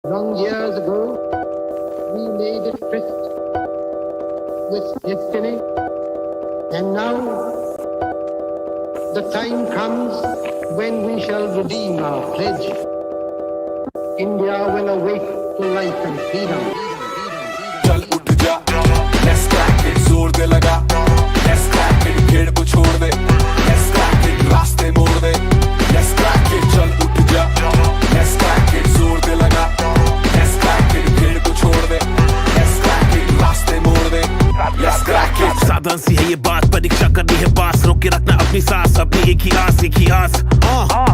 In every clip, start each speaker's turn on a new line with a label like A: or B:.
A: Long years ago, we made a tryst with destiny, and now the time comes when we shall redeem our pledge. India will awake to life and freedom.
B: चल उठ जा, let's crack it, जोर दे लगा, let's crack it, भीड़ को छोड़ दे, let's crack it, रास्ते मोड़ दे, let's crack it, चल उठ जा, let's crack it, जोर दे लगा, let's crack it, भीड़ को छोड़ दे, let's crack it, रास्ते मोड़ दे, let's crack it।
C: साधारण सी है ये बात, परीक्षा करनी है पास, रोक के रखना अपनी सांस, अपनी एक ही आस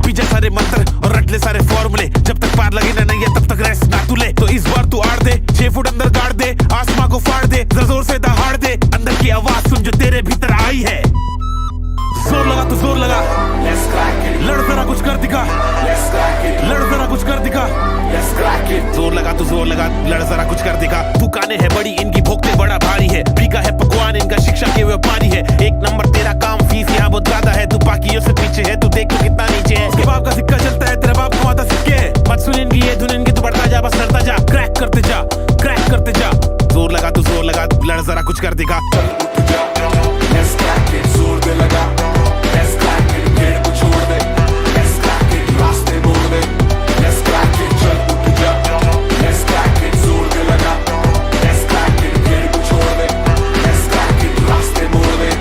C: पीछे सारे मंत्र और रट ले सारे फॉर्मूले, जब तक पार लगे ना नहीं है तब तक रेस्ट ना तू ले। तो इस बार तू आड़ दे, 6 फुट अंदर गाड़ दे, आसमां को फाड़ दे, जोर से दहाड़ दे, अंदर की आवाज सुन जो तेरे भीतर आई है। जोर लगा तो जोर लगा,
B: let's crack it,
C: लड़ जरा कुछ कर दिखा,
B: let's crack it,
C: लड़ जरा कुछ कर दिखा,
B: let's crack it।
C: जोर लगा तो जोर लगा, लड़ जरा कुछ कर दिखा। दुकानें है बड़ी, इनकी भोगते बड़ा भारी है, फीका है पकवान, इनका शिक्षा के व्यापारी है। एक नंबर तेरा काम, फीस यहाँ बहुत ज्यादा है, तू बाकियों से पीछे है, तू देख तो कितना नीचे है। उसके बाप का सिक्का चलता है, तेरा बाप कमाता सिक्के, मत सुन इनकी ये धुन, इनकी तू बढ़ता जा, बस लड़ता जा, क्रैक करते जा, क्रैक करते जा। जोर लगा तो जोर लगा, लड़ जरा कुछ कर दिखा।
B: चल उठ जा, let's crack it, जोर दे लगा, let's crack it, भीड़ को छोड़ दे, let's crack it, रास्ते मोड़ दे, let's crack it, चल उठ जा, let's crack it, जोर दे लगा, let's crack it, भीड़ को छोड़ दे, let's crack it, रास्ते मोड़ दे,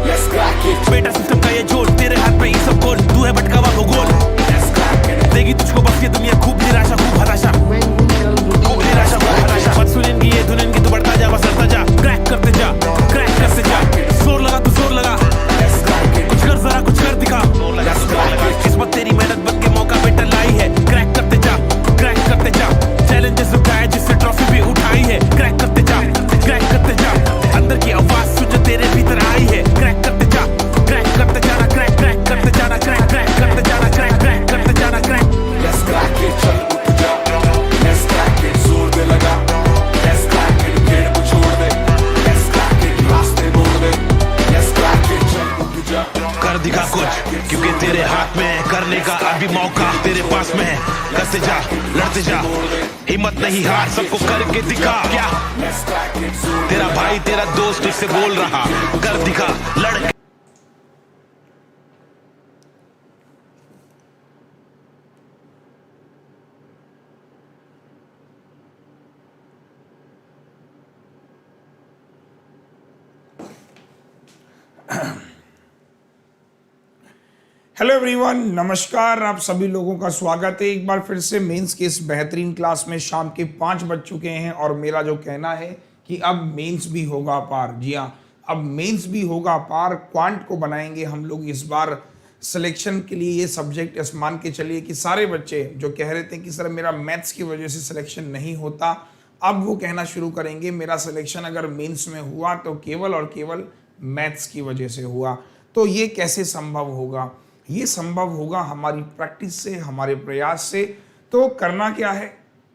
B: let's crack it।
C: बेटा सिस्टम का ये जोड़, तेरे हाथ पे ये सब गोल, तू है भटका हुआ भूगोल,
B: let's crack it,
C: देगी तुझको बस ये दुनिया, खूब निराशा खूब हताशा,
A: When we shall redeem
C: खूब निराशा खूब हताशा। मत सुन इनकी ये धुन, इनकी तू बढ़ता जा, बस लड़ता जा, क्रैक करते जा, क्रैक करते जा। जोर लगा तो जोर लगा,
B: let's crack it,
C: कुछ कर जरा कुछ कर दिखा।
B: let's crack it,
C: किस्मत तेरी मेहनत बन के मौका बेटा लाई है, क्रैक करते जा, क्रैक करते जा। चैलेंजेस उठाए जिससे ट्रॉफी भी उठाई है, क्रैक करते जा, क्रैक करते जा। अंदर की आवाज सुन जो तेरे भीतर आई है, क्रैक करते जा, क्रैक करते जाना, क्रैक क्रैक करते जाना, क्रैक क्रैक करते जाना, क्रैक क्रैक करते जाना, क्रैक।
B: let's crack it, चल उठ जा, let's crack it, जोर दे लगा, let's crack it, भीड़ को छोड़ दे, let's crack it, रास्ते मोड़ दे, let's crack it, चल उठ जा,
C: कर दिखा कुछ, क्योंकि तेरे हाथ में है करने का अभी मौका, तेरे पास में है, करते जा, लड़ते जा, हिम्मत नहीं हार, सबको करके दिखा। क्या
B: let's crack it, जोर
C: तेरा भाई तेरा दोस्त तुझसे बोल रहा, कर दिखा, लड़।
D: हेलो एवरीवन, नमस्कार। आप सभी लोगों का स्वागत है एक बार फिर से मेंस की इस बेहतरीन क्लास में। शाम के 5 बज चुके हैं और मेरा जो कहना है कि अब मेंस भी होगा पार। जी हाँ, अब मेंस भी होगा पार। क्वांट को बनाएंगे हम लोग इस बार सिलेक्शन के लिए। ये सब्जेक्ट इस मान के चलिए कि सारे बच्चे जो कह रहे थे कि सर मेरा मैथ्स की वजह से सिलेक्शन नहीं होता, अब वो कहना शुरू करेंगे मेरा सिलेक्शन अगर मेंस में हुआ तो केवल और केवल मैथ्स की वजह से हुआ। तो ये कैसे संभव होगा? ये संभव होगा हमारी प्रैक्टिस से, हमारे प्रयास से। तो करना क्या है?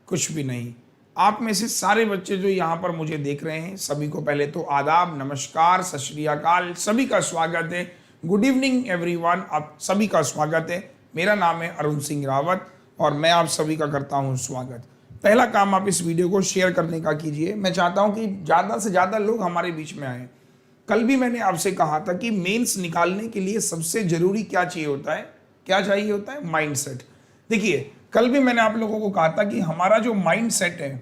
D: कुछ भी नहीं। आप में से सारे बच्चे जो यहाँ पर मुझे देख रहे हैं, सभी को पहले तो आदाब, नमस्कार, सत श्री अकाल, सभी का स्वागत है। गुड इवनिंग एवरीवन, आप सभी का स्वागत है। मेरा नाम है अरुण सिंह रावत और मैं आप सभी का करता हूँ स्वागत। पहला काम आप इस वीडियो को शेयर करने का कीजिए। मैं चाहता हूँ कि ज़्यादा से ज़्यादा लोग हमारे बीच में आए। कल भी मैंने आपसे कहा था कि मेंस निकालने के लिए सबसे जरूरी क्या चाहिए होता है? क्या चाहिए होता है? माइंडसेट। देखिए, कल भी मैंने आप लोगों को कहा था कि हमारा जो माइंडसेट है,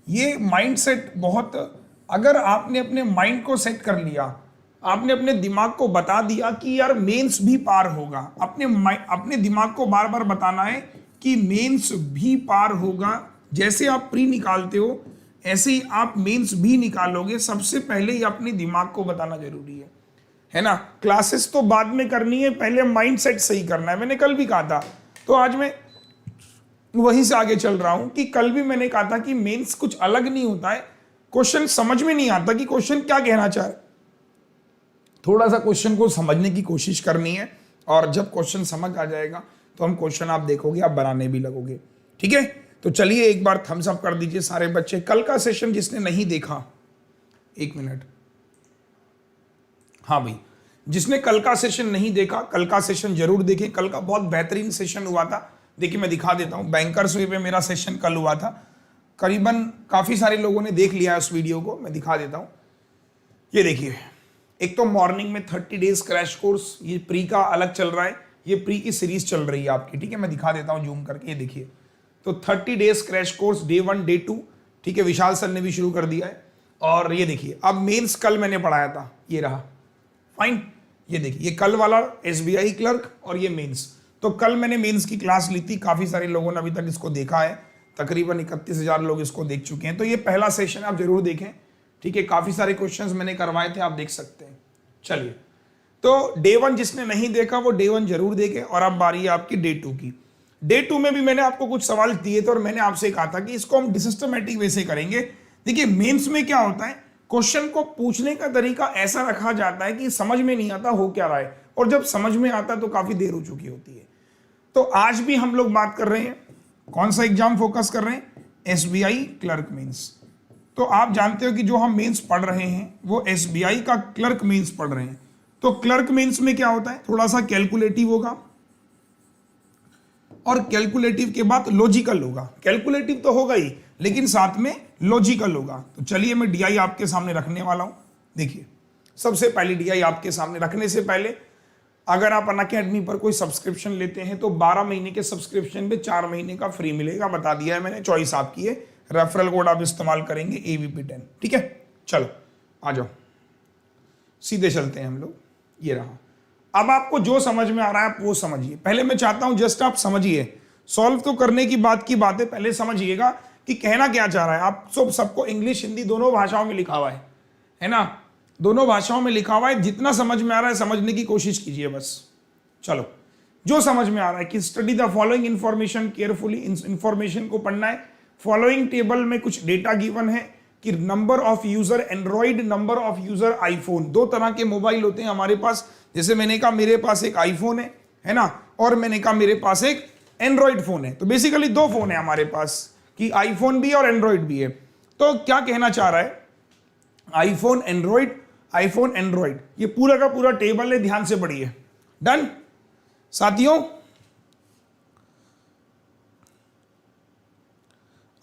D: ये माइंडसेट बहुत, अगर आपने अपने माइंड को सेट कर लिया, आपने अपने दिमाग को बता दिया कि यार मेंस भी पार होगा, अपने दिमाग को बार बार बताना है कि मेंस भी पार होगा। जैसे आप प्री निकालते हो ऐसे ही आप मेंस भी निकालोगे। सबसे पहले ही अपने दिमाग को बताना जरूरी है ना। क्लासेस तो बाद में करनी है, पहले माइंडसेट सही करना है। मैंने कल भी कहा था, तो आज मैं वहीं से आगे चल रहा हूं कि कल भी मैंने कहा था कि मेंस कुछ अलग नहीं होता है। क्वेश्चन समझ में नहीं आता कि क्वेश्चन क्या कहना चाहे, थोड़ा सा क्वेश्चन को समझने की कोशिश करनी है और जब क्वेश्चन समझ आ जाएगा तो हम क्वेश्चन आप देखोगे, आप बनाने भी लगोगे। ठीक है, तो चलिए एक बार थम्स अप कर दीजिए सारे बच्चे। कल का सेशन जिसने नहीं देखा, 1 मिनट, हाँ भाई, जिसने कल का सेशन नहीं देखा, कल का सेशन जरूर देखें। कल का बहुत बेहतरीन सेशन हुआ था। देखिए मैं दिखा देता हूं, बैंकर्स वे पे मेरा सेशन कल हुआ था। करीबन काफ़ी सारे लोगों ने देख लिया है उस वीडियो को, मैं दिखा देता हूँ। ये देखिए, एक तो मॉर्निंग में 30 डेज क्रैश कोर्स, ये प्री का अलग चल रहा है, ये प्री की सीरीज चल रही है आपकी, ठीक है। मैं दिखा देता हूँ जूम करके, ये देखिए। तो 30 days crash course day 1 day 2, ठीक है, विशाल सर ने भी शुरू कर दिया है। और ये देखिए, अब मेंस कल मैंने पढ़ाया था, ये रहा, फाइन। ये देखिए, ये कल वाला एसबीआई क्लर्क और ये मेंस। तो कल मैंने मेंस की क्लास ली थी, काफ़ी सारे लोगों ने अभी तक इसको देखा है, तकरीबन 31,000 लोग इसको देख चुके हैं। तो ये पहला सेशन आप जरूर देखें, ठीक है। काफ़ी सारे क्वेश्चंस मैंने करवाए थे, आप देख सकते हैं। चलिए, तो डे 1 जिसने नहीं देखा वो डे 1 जरूर देखे। और अब बारी है आपकी डे 2 की। डे 2 में भी मैंने आपको कुछ सवाल दिए थे और मैंने आपसे कहा था कि इसको हम सिस्टमैटिक वे से करेंगे। देखिए, मेंस में क्या होता है, क्वेश्चन को पूछने का तरीका ऐसा रखा जाता है कि समझ में नहीं आता हो क्या रहा है, और जब समझ में आता तो काफी देर हो चुकी होती है। तो आज भी हम लोग बात कर रहे हैं, कौन सा एग्जाम फोकस कर रहे हैं, एसबीआई क्लर्क मेंस। तो आप जानते हो कि जो हम मेंस पढ़ रहे हैं वो एसबीआई का क्लर्क मेंस पढ़ रहे हैं। तो क्लर्क मेंस में क्या होता है, थोड़ा सा कैलकुलेटिव होगा और कैलकुलेटिव के बाद लॉजिकल होगा। कैलकुलेटिव तो होगा ही, लेकिन साथ में लॉजिकल होगा। तो चलिए, मैं डीआई आपके सामने रखने वाला हूं। देखिए, सबसे पहले डीआई आपके सामने रखने से पहले, अगर आप अनअकैडमी पर कोई सब्सक्रिप्शन लेते हैं तो 12 महीने के सब्सक्रिप्शन पे 4 महीने का फ्री मिलेगा, बता दिया है मैंने, चॉइस आपकी है। रेफरल कोड आप इस्तेमाल करेंगे AVP10, ठीक है। चलो आ जाओ, सीधे चलते हैं हम लोग। ये रहा, अब आपको जो समझ में आ रहा है आप वो समझिए। पहले मैं चाहता हूं जस्ट आप समझिए, सॉल्व तो करने की बात है, पहले समझिएगा कि कहना क्या चाह रहा है। आप सबको इंग्लिश हिंदी दोनों भाषाओं में लिखा हुआ है ना, दोनों भाषाओं में लिखा हुआ है। जितना समझ में आ रहा है समझने की कोशिश कीजिए बस। चलो, जो समझ में आ रहा है कि study the following information carefully, information को पढ़ना है। फॉलोइंग टेबल में कुछ डेटा गिवन है कि number of user Android, number of user iPhone. 2 तरह के मोबाइल होते हैं हमारे पास। जैसे मैंने कहा मेरे पास एक आईफोन है ना, और मैंने कहा मेरे पास एक एंड्रॉइड फोन है। तो बेसिकली 2 फोन है हमारे पास, कि आईफोन भी और एंड्रॉइड भी है। तो क्या कहना चाह रहा है, आईफोन एंड्रॉइड, आईफोन एंड्रॉइड, ये पूरा का पूरा टेबल है, ध्यान से पढ़िए। डन साथियों,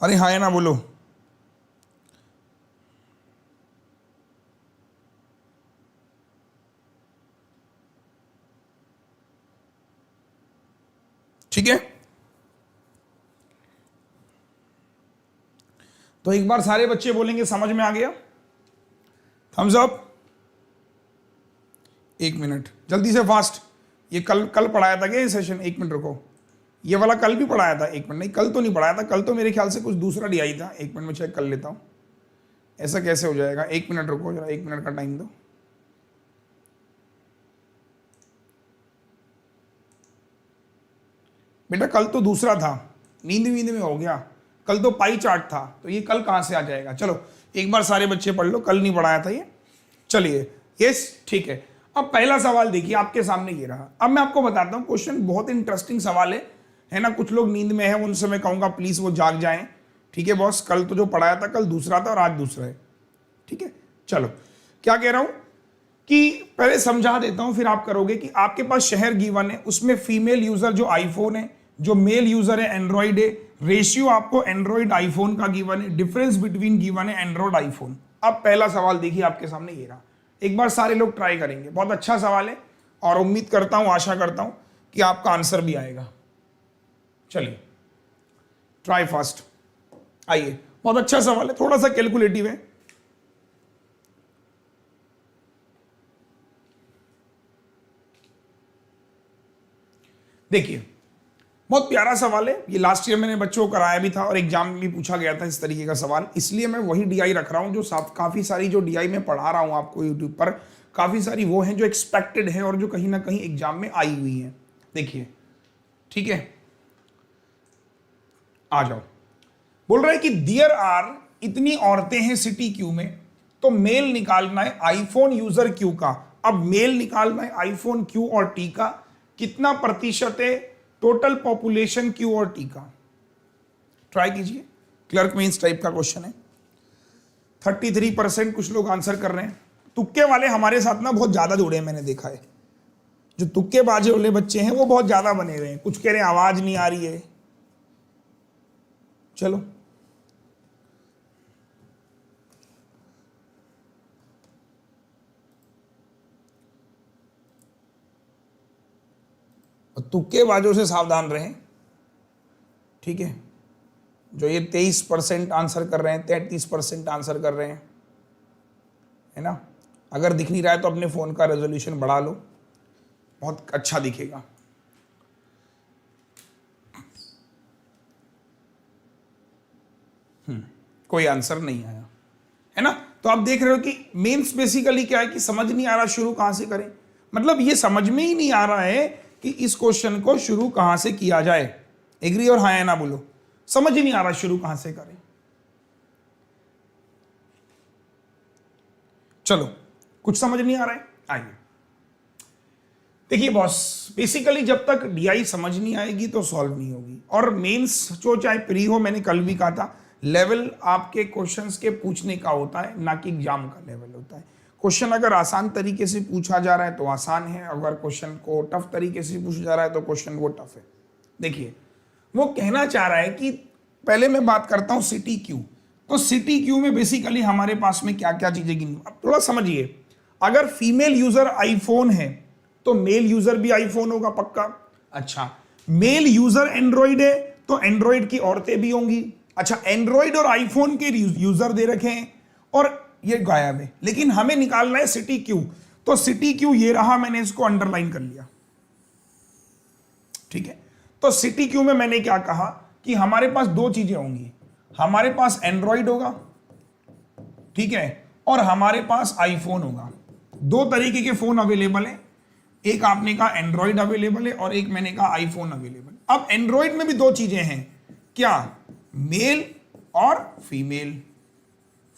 D: अरे हाँ ना बोलो। ठीक है, तो एक बार सारे बच्चे बोलेंगे समझ में आ गया, थम्स अप। 1 मिनट जल्दी से फास्ट। ये कल पढ़ाया था क्या ये सेशन? 1 मिनट रुको, ये वाला कल भी पढ़ाया था? 1 मिनट, नहीं कल तो नहीं पढ़ाया था, कल तो मेरे ख्याल से कुछ दूसरा डीआई था। 1 मिनट में चेक कर लेता हूँ, ऐसा कैसे हो जाएगा। 1 मिनट रुको जरा, 1 मिनट का टाइम दो। बेटा कल तो दूसरा था, नींद में हो गया। कल तो पाई चार्ट था, तो ये कल कहाँ से आ जाएगा। चलो एक बार सारे बच्चे पढ़ लो, कल नहीं पढ़ाया था ये। चलिए यस ठीक है। अब पहला सवाल देखिए आपके सामने ये रहा। अब मैं आपको बताता हूँ, क्वेश्चन बहुत इंटरेस्टिंग सवाल है ना। कुछ लोग नींद में है, उनसे मैं कहूँगा प्लीज वो जाग जाएं। ठीक है बॉस, कल तो जो पढ़ाया था कल दूसरा था और आज दूसरा है। ठीक है चलो, क्या कह रहा हूँ कि पहले समझा देता हूँ फिर आप करोगे। कि आपके पास शहर गिवन है, उसमें फीमेल यूजर जो आईफोन है, जो मेल यूजर है एंड्रॉइड है। रेशियो आपको एंड्रॉइड आईफोन का गिवन है, डिफरेंस बिटवीन गिवन है एंड्रॉइड आईफोन। अब पहला सवाल देखिए आपके सामने ये रहा। एक बार सारे लोग ट्राई करेंगे, बहुत अच्छा सवाल है और उम्मीद करता हूं, आशा करता हूं कि आपका आंसर भी आएगा। चलिए ट्राई फास्ट। आइए, बहुत अच्छा सवाल है, थोड़ा सा कैलकुलेटिव है। देखिए बहुत प्यारा सवाल है ये। लास्ट ईयर मैंने बच्चों को कराया भी था और एग्जाम में भी पूछा गया था इस तरीके का सवाल, इसलिए मैं वही डीआई रख रहा हूं। जो काफी सारी जो डीआई में पढ़ा रहा हूं आपको यूट्यूब पर, काफी सारी वो हैं जो एक्सपेक्टेड है और जो कहीं ना कहीं एग्जाम में आई हुई है। देखिए ठीक है, आ जाओ। बोल रहा है कि देयर आर, इतनी औरतें हैं सिटी क्यू में, तो मेल निकालना है आईफोन यूजर क्यू का। अब मेल निकालना है आईफोन क्यू और टी का, कितना प्रतिशत है टोटल पॉपुलेशन क्यू और टी का। ट्राई कीजिए, क्लर्क मेंस टाइप का क्वेश्चन है। 33% कुछ लोग आंसर कर रहे हैं। तुक्के वाले हमारे साथ ना बहुत ज्यादा जुड़े हैं, मैंने देखा है। जो तुक्के बाजे वाले बच्चे हैं वो बहुत ज्यादा बने हुए हैं। कुछ कह रहे हैं आवाज नहीं आ रही है। चलो और तुक्केबाजों से सावधान रहें, ठीक है। जो ये 23% आंसर कर रहे हैं, 33% आंसर कर रहे हैं, है ना। अगर दिख नहीं रहा है तो अपने फ़ोन का रेजोल्यूशन बढ़ा लो, बहुत अच्छा दिखेगा। कोई आंसर नहीं आया, है ना। तो आप देख रहे हो कि मेंस बेसिकली क्या है कि समझ नहीं आ रहा शुरू कहां से करें, मतलब ये समझ में ही नहीं आ रहा है कि इस क्वेश्चन को शुरू कहां से किया जाए। एग्री और हाँ या ना बोलो, समझ ही नहीं आ रहा शुरू कहां से करें। चलो, कुछ समझ नहीं आ रहा है, आइए। देखिए बॉस, बेसिकली जब तक डीआई समझ नहीं आएगी तो सॉल्व नहीं होगी। और मेंस जो चाहे प्री हो, मैंने कल भी कहा था, लेवल आपके क्वेश्चंस के पूछने का होता है, ना कि एग्जाम का लेवल होता है। क्वेश्चन अगर आसान तरीके से पूछा जा रहा है तो आसान है, अगर क्वेश्चन को टफ तरीके से पूछा जा रहा है तो क्वेश्चन वो टफ है। देखिए, वो कहना चाह रहा है कि पहले मैं बात करता हूं सिटी क्यू। तो सिटी क्यू में बेसिकली हमारे पास में क्या क्या चीजें गिनी, अब थोड़ा समझिए। अगर फीमेल यूजर आईफोन है तो मेल यूजर भी आईफोन होगा पक्का। अच्छा, मेल यूजर एंड्रॉइड है तो एंड्रॉइड की औरतें भी होंगी। अच्छा, एंड्रॉइड और आईफोन के यूजर दे रखे हैं और ये गायब है, लेकिन हमें निकालना है सिटी क्यू। तो सिटी क्यू ये रहा, मैंने इसको अंडरलाइन कर लिया, ठीक है। तो सिटी क्यू में मैंने क्या कहा कि हमारे पास दो चीजें होंगी, हमारे पास एंड्रॉइड होगा, ठीक है, और हमारे पास आईफोन होगा। दो तरीके के फोन अवेलेबल हैं, एक आपने कहा एंड्रॉइड अवेलेबल है और एक मैंने कहा आईफोन अवेलेबल। अब एंड्रॉइड में भी दो चीजें हैं, क्या, मेल और फीमेल,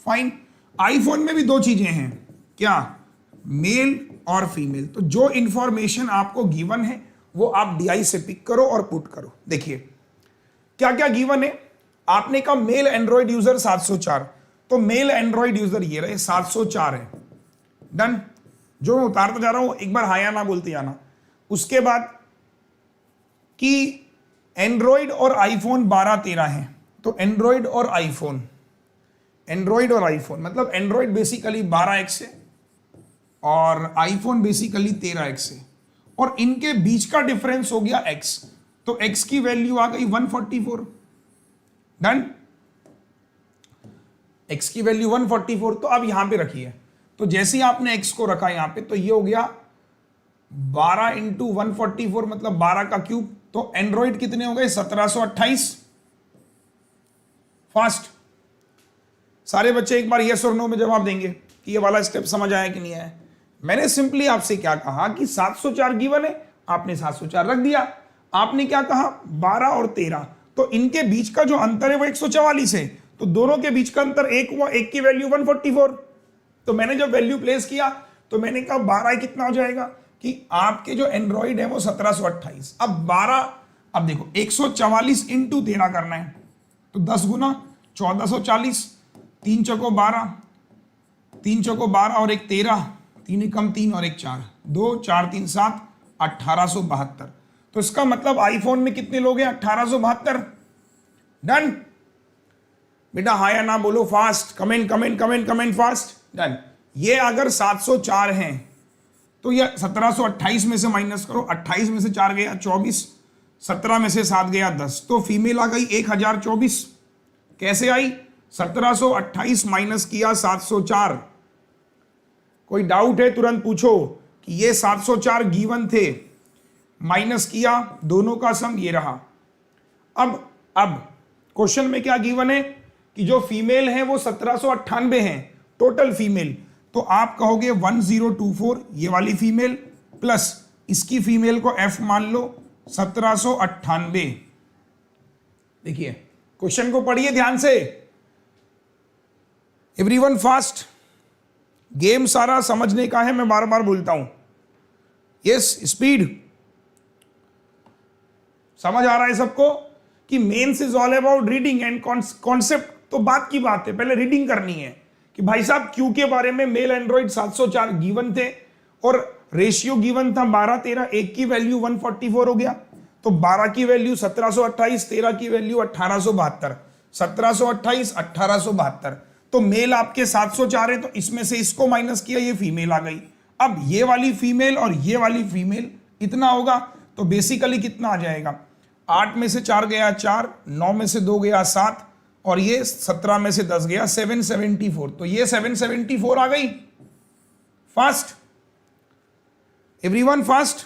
D: फाइन। आईफोन में भी दो चीजें हैं, क्या, मेल और फीमेल। तो जो इंफॉर्मेशन आपको गिवन है वो आप डीआई से पिक करो और पुट करो। देखिए क्या क्या गिवन है। आपने कहा मेल एंड्रॉइड यूजर 704, तो मेल एंड्रॉइड यूजर ये रहे 704 है, डन। जो मैं उतारता जा रहा हूं एक बार हाँ या ना बोलते जाना। उसके बाद कि एंड्रॉइड और आईफोन 12-13 है, तो एंड्रॉइड और आईफोन, एंड्रॉइड और आईफोन मतलब एंड्रॉइड बेसिकली 12x है और आईफोन बेसिकली 13x है, और इनके बीच का डिफरेंस हो गया x, तो x की वैल्यू आ गई 144, डन। x की वैल्यू 144, तो अब यहां पे रखिए। तो जैसे ही आपने x को रखा यहां पे, तो ये हो गया 12 इंटू 144 मतलब 12 का क्यूब। तो एंड्रॉइड कितने हो गए, 1728। फास्ट, सारे बच्चे एक बार यस और नो में जवाब देंगे कि ये वाला स्टेप समझ आया कि नहीं आया। मैंने सिंपली आपसे क्या कहा कि 704 गिवन है, आपने 704 रख दिया। आपने क्या कहा, 12 और 13, तो इनके बीच का जो अंतर है वो 144 है, तो दोनों के बीच का अंतर एक हुआ, एक की वैल्यू 144। तो मैंने जब वैल्यू प्लेस किया तो मैंने कहा 12 कितना हो जाएगा कि आपके जो एंड्रॉइड है वो 1728। अब 12, अब देखो 144 इंटू 13 करना है, तो 10 गुना 1440, 3 चौको 12, 3 चौको 12 और एक 13, 3 कम 3 और एक 4, 2 4 3 7, 1872। तो इसका मतलब आईफोन में कितने लोग हैं, 1872, डन। बेटा हाँ या ना बोलो fast, comment comment comment comment fast, done. ये अगर 704 हैं तो ये 1728 में से माइनस करो, 28 में से 4 गया 24, 17 में से 7 गया 10, तो फीमेल आ गई 1024। कैसे आई, 1728 माइनस किया 704। कोई डाउट है तुरंत पूछो कि ये 704 गिवन थे, माइनस किया, दोनों का सम ये रहा। अब क्वेश्चन में क्या गिवन है कि जो फीमेल है वो 1798 हैं टोटल फीमेल, तो आप कहोगे 1024 ये वाली फीमेल प्लस इसकी फीमेल को एफ मान लो 1798। देखिए क्वेश्चन को पढ़िए ध्यान से, एवरीवन फास्ट। गेम सारा समझने का है, मैं बार बार बोलता हूं, यस स्पीड। समझ आ रहा है सबको कि mains is all about reading and concept. तो बात की बात है, पहले रीडिंग करनी है कि भाई साहब क्यू के बारे में मेल एंड्रॉइड 704 गिवन थे और रेशियो गिवन था 12-13, एक की वैल्यू 144 हो गया, तो 12 की वैल्यू 1728, 13 की वैल्यू 1872, 1728 1872। तो मेल आपके 704 है, तो इसमें से इसको माइनस किया, ये फीमेल आ गई। अब ये वाली फीमेल और ये वाली फीमेल इतना होगा, तो बेसिकली कितना आ जाएगा, 8 में से 4 गया 4, 9 में से 2 गया 7, और ये 17 में से 10 गया 774। तो ये 774 आ गई। फास्ट एवरीवन, फास्ट,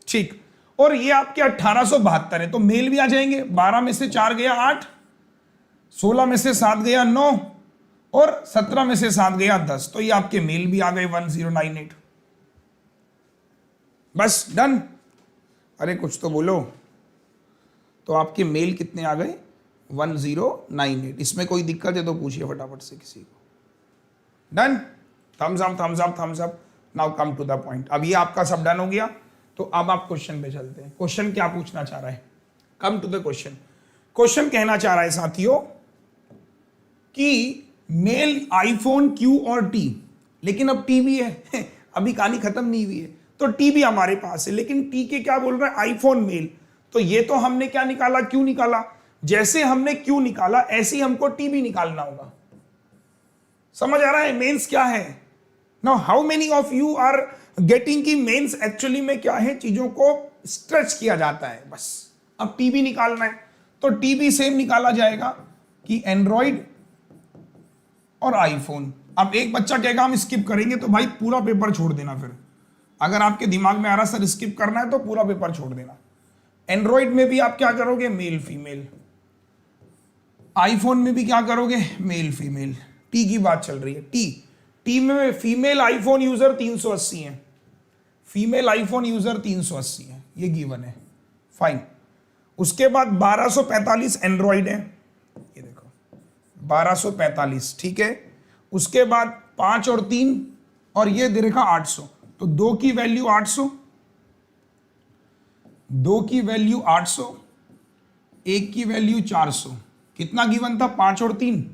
D: ठीक। और ये आपके 1872 है, तो मेल भी आ जाएंगे। 12 में से 4 गया 8, 16 में से 7 गया 9, और 17 में से 7 गया 10। तो ये आपके मेल भी आ गए 1098। बस डन। अरे कुछ तो बोलो। तो आपके मेल कितने आ गए, 1098। इसमें कोई दिक्कत है तो पूछिए फटाफट से किसी को। Done, thumbs up thumbs up thumbs up. Now come to the point. अब ये आपका सब डन हो गया, तो अब आप क्वेश्चन पे चलते हैं। क्वेश्चन क्या पूछना चाह रहा है, come to the question. Question कहना चाह रहा है साथियों कि मेल आईफोन क्यू और टी, लेकिन अब टी भी है अभी कहानी खत्म नहीं हुई है, तो टी भी हमारे पास है, लेकिन टी के क्या बोल रहा है, आईफोन मेल। तो ये तो हमने क्या निकाला, क्यू निकाला। जैसे हमने क्यू निकाला ऐसे ही हमको टी भी निकालना होगा। समझ आ रहा है मेंस क्या है। Now how many of you are getting की मेंस एक्चुअली में क्या है, चीजों को स्ट्रेच किया जाता है बस। अब टी भी निकालना है, तो टी भी सेम निकाला जाएगा कि एंड्रॉइड और आईफोन। अब एक बच्चा कहेगा हम स्किप करेंगे, तो भाई पूरा पेपर छोड़ देना। फिर अगर आपके दिमाग में आ रहा सर स्किप करना है तो पूरा पेपर छोड़ देना। एंड्रॉइड में भी आप क्या करोगे, मेल फीमेल। आईफोन में भी क्या करोगे, मेल फीमेल। टी की बात चल रही है। टी में फीमेल आईफोन यूजर 380 है, फीमेल आईफोन यूजर 380 है, ये गिवन है। फाइन। उसके बाद 1245 एंड्रॉइड है, ये देखो 1245, ठीक है। उसके बाद 5 और 3, और ये दे रखा 800। तो 2 की वैल्यू 800, 2 की वैल्यू 800, 1 की वैल्यू 400। कितना गिवन था, 5 और 3,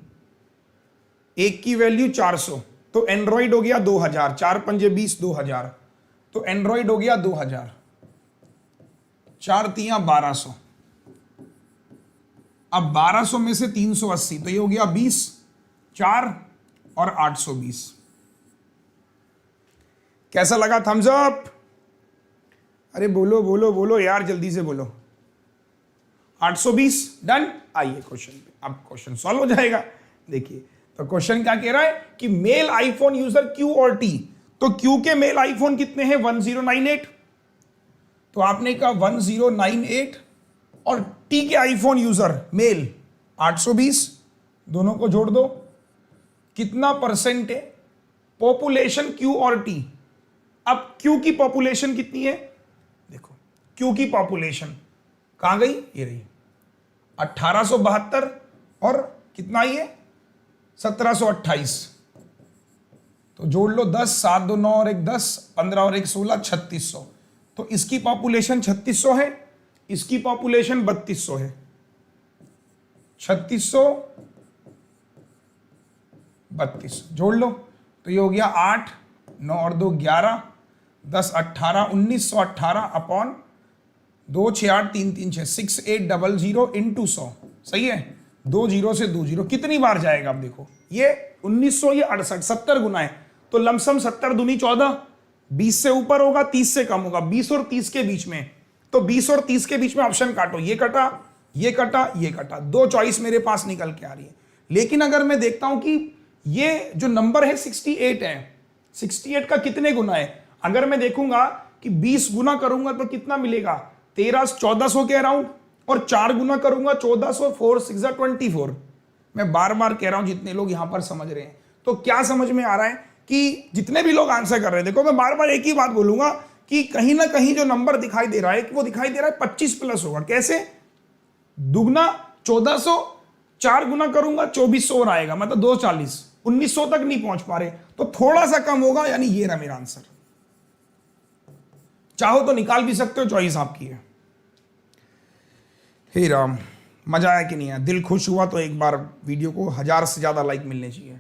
D: 1 की वैल्यू 400। तो एंड्रॉइड हो गया 2000, 4 पंजे 20, 2000। तो एंड्रॉइड हो गया 2000, 4 तियां 1200। अब 1200 में से 380, तो ये हो गया 20, 4 और 820। कैसा लगा, थम्स अप। अरे बोलो बोलो बोलो यार, जल्दी से बोलो। 820 डन। आइए क्वेश्चन पे, अब क्वेश्चन सॉल्व हो जाएगा। देखिए तो क्वेश्चन क्या कह रहा है कि मेल आईफोन यूजर क्यू और टी। तो क्यू के मेल आईफोन कितने हैं, 1098। तो आपने कहा 1098, और टी के आईफोन यूजर मेल 820। दोनों को जोड़ दो, कितना परसेंट है पॉपुलेशन क्यू और टी। अब क्यू की पॉपुलेशन कितनी है, देखो क्यू की पॉपुलेशन कहां गई, ये रही 1872, और कितना ही है 1728। तो जोड़ लो 10, 7 2 9 और 1 10, 15 और 1 16, 3600। तो इसकी पॉपुलेशन 3600 है, इसकी पॉपुलेशन 3200 है। 3600 32 जोड़ लो, तो ये हो गया 8, 9 और 2 11, 10 18, 1918 अपॉन 2 6 8 3 3 6, 6800 इंटू 100। सही है, 2 0 से 2 0 कितनी बार जाएगा। अब देखो ये 1900, ये 68, 70 गुना है। तो लमसम 70 दूनी 14, 20 से ऊपर होगा 30 से कम होगा, 20 और 30 के बीच में। तो 20 और 30 के बीच में ऑप्शन काटो, ये कटा ये कटा ये कटा, 2 चॉइस मेरे पास निकल के आ रही है। लेकिन अगर मैं देखता हूं कि ये जो नंबर है 68 है, 68 का कितने गुना है, अगर मैं देखूंगा कि 20 गुना करूंगा तो कितना मिलेगा, 1400 के अराउंड, और 4 गुना करूंगा 1400, 4 6 24। मैं बार बार कह रहा हूं जितने लोग यहां पर समझ रहे हैं, तो क्या समझ में आ रहा है कि जितने भी लोग आंसर कर रहे हैं, देखो मैं बार बार एक ही बात बोलूंगा कि कहीं ना कहीं जो नंबर दिखाई दे रहा है वो दिखाई दे रहा है 25 प्लस होगा। कैसे, दुगना 1400, 4 गुना करूंगा 2400 और आएगा, मतलब 240, 1900 तक नहीं पहुंच पा रहे, तो थोड़ा सा कम होगा, यानी ये रहा मेरा आंसर। चाहो तो निकाल भी सकते हो, चॉइस आपकी है। हे राम, मजा आया कि नहीं आया, दिल खुश हुआ तो एक बार वीडियो को 1000 से ज्यादा लाइक मिलने चाहिए।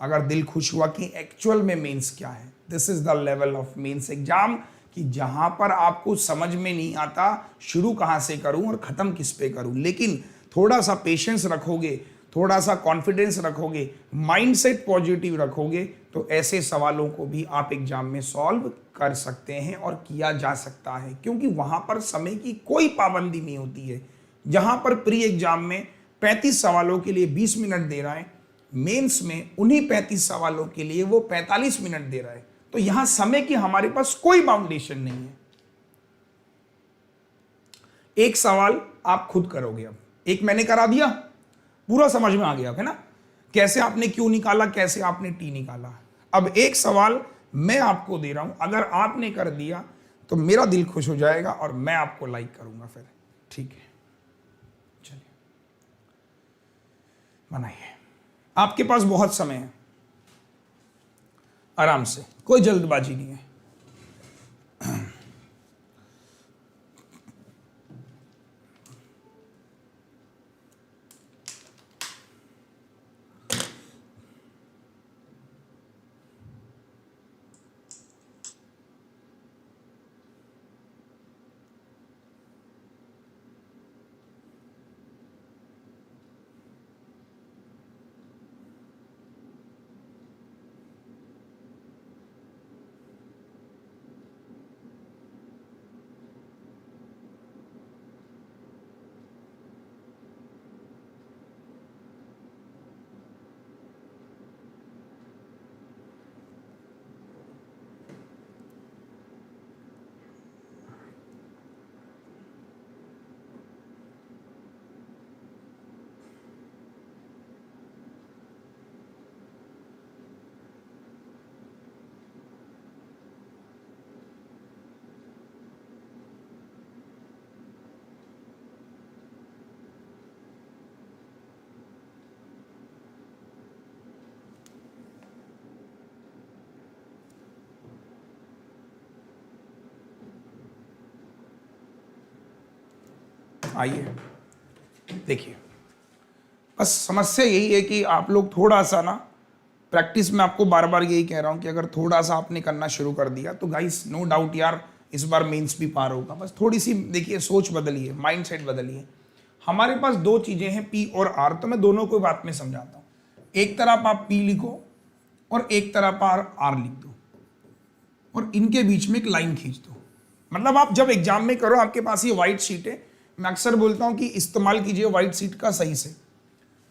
D: अगर दिल खुश हुआ कि एक्चुअल में मेंस क्या है, this is the level of mains exam, कि जहां पर आपको समझ में नहीं आता शुरू कहां से करूं और खत्म किस पे करूं, लेकिन थोड़ा सा पेशेंस रखोगे थोड़ा सा कॉन्फिडेंस रखोगे, माइंडसेट पॉजिटिव रखोगे, तो ऐसे सवालों को भी आप एग्जाम में सॉल्व कर सकते हैं और किया जा सकता है, क्योंकि वहां पर समय की कोई पाबंदी नहीं होती है। जहां पर प्री एग्जाम में 35 सवालों के लिए 20 मिनट दे रहा है, मेंस में उन्हीं 35 सवालों के लिए वो 45 मिनट दे रहा है। तो यहां समय की हमारे पास कोई बाउंडेशन नहीं है। एक सवाल आप खुद करोगे, अब एक मैंने करा दिया, पूरा समझ में आ गया है ना, कैसे आपने क्यू निकाला, कैसे आपने टी निकाला। अब एक सवाल मैं आपको दे रहा हूं, अगर आपने कर दिया तो मेरा दिल खुश हो जाएगा और मैं आपको लाइक करूंगा फिर। ठीक है, चलिए बनाइए। आपके पास बहुत समय है, आराम से, कोई जल्दबाजी नहीं है। आइए देखिए, बस समस्या यही है कि आप लोग थोड़ा सा ना प्रैक्टिस में, आपको बार बार यही कह रहा हूं कि अगर थोड़ा सा आपने करना शुरू कर दिया तो गाइस नो डाउट यार इस बार मेंस भी पार होगा। बस थोड़ी सी देखिए सोच बदलिए, माइंडसेट बदलिए। हमारे पास दो चीजें हैं, पी और आर, तो मैं दोनों को बात में समझाता हूं। एक तरफ आप पी लिखो और एक तरफ आर लिख दो और इनके बीच में एक लाइन खींच दो। मतलब आप जब एग्जाम में करो, आपके पास ये व्हाइट शीट है, मैं अक्सर बोलता हूं कि इस्तेमाल कीजिए व्हाइट शीट का सही से।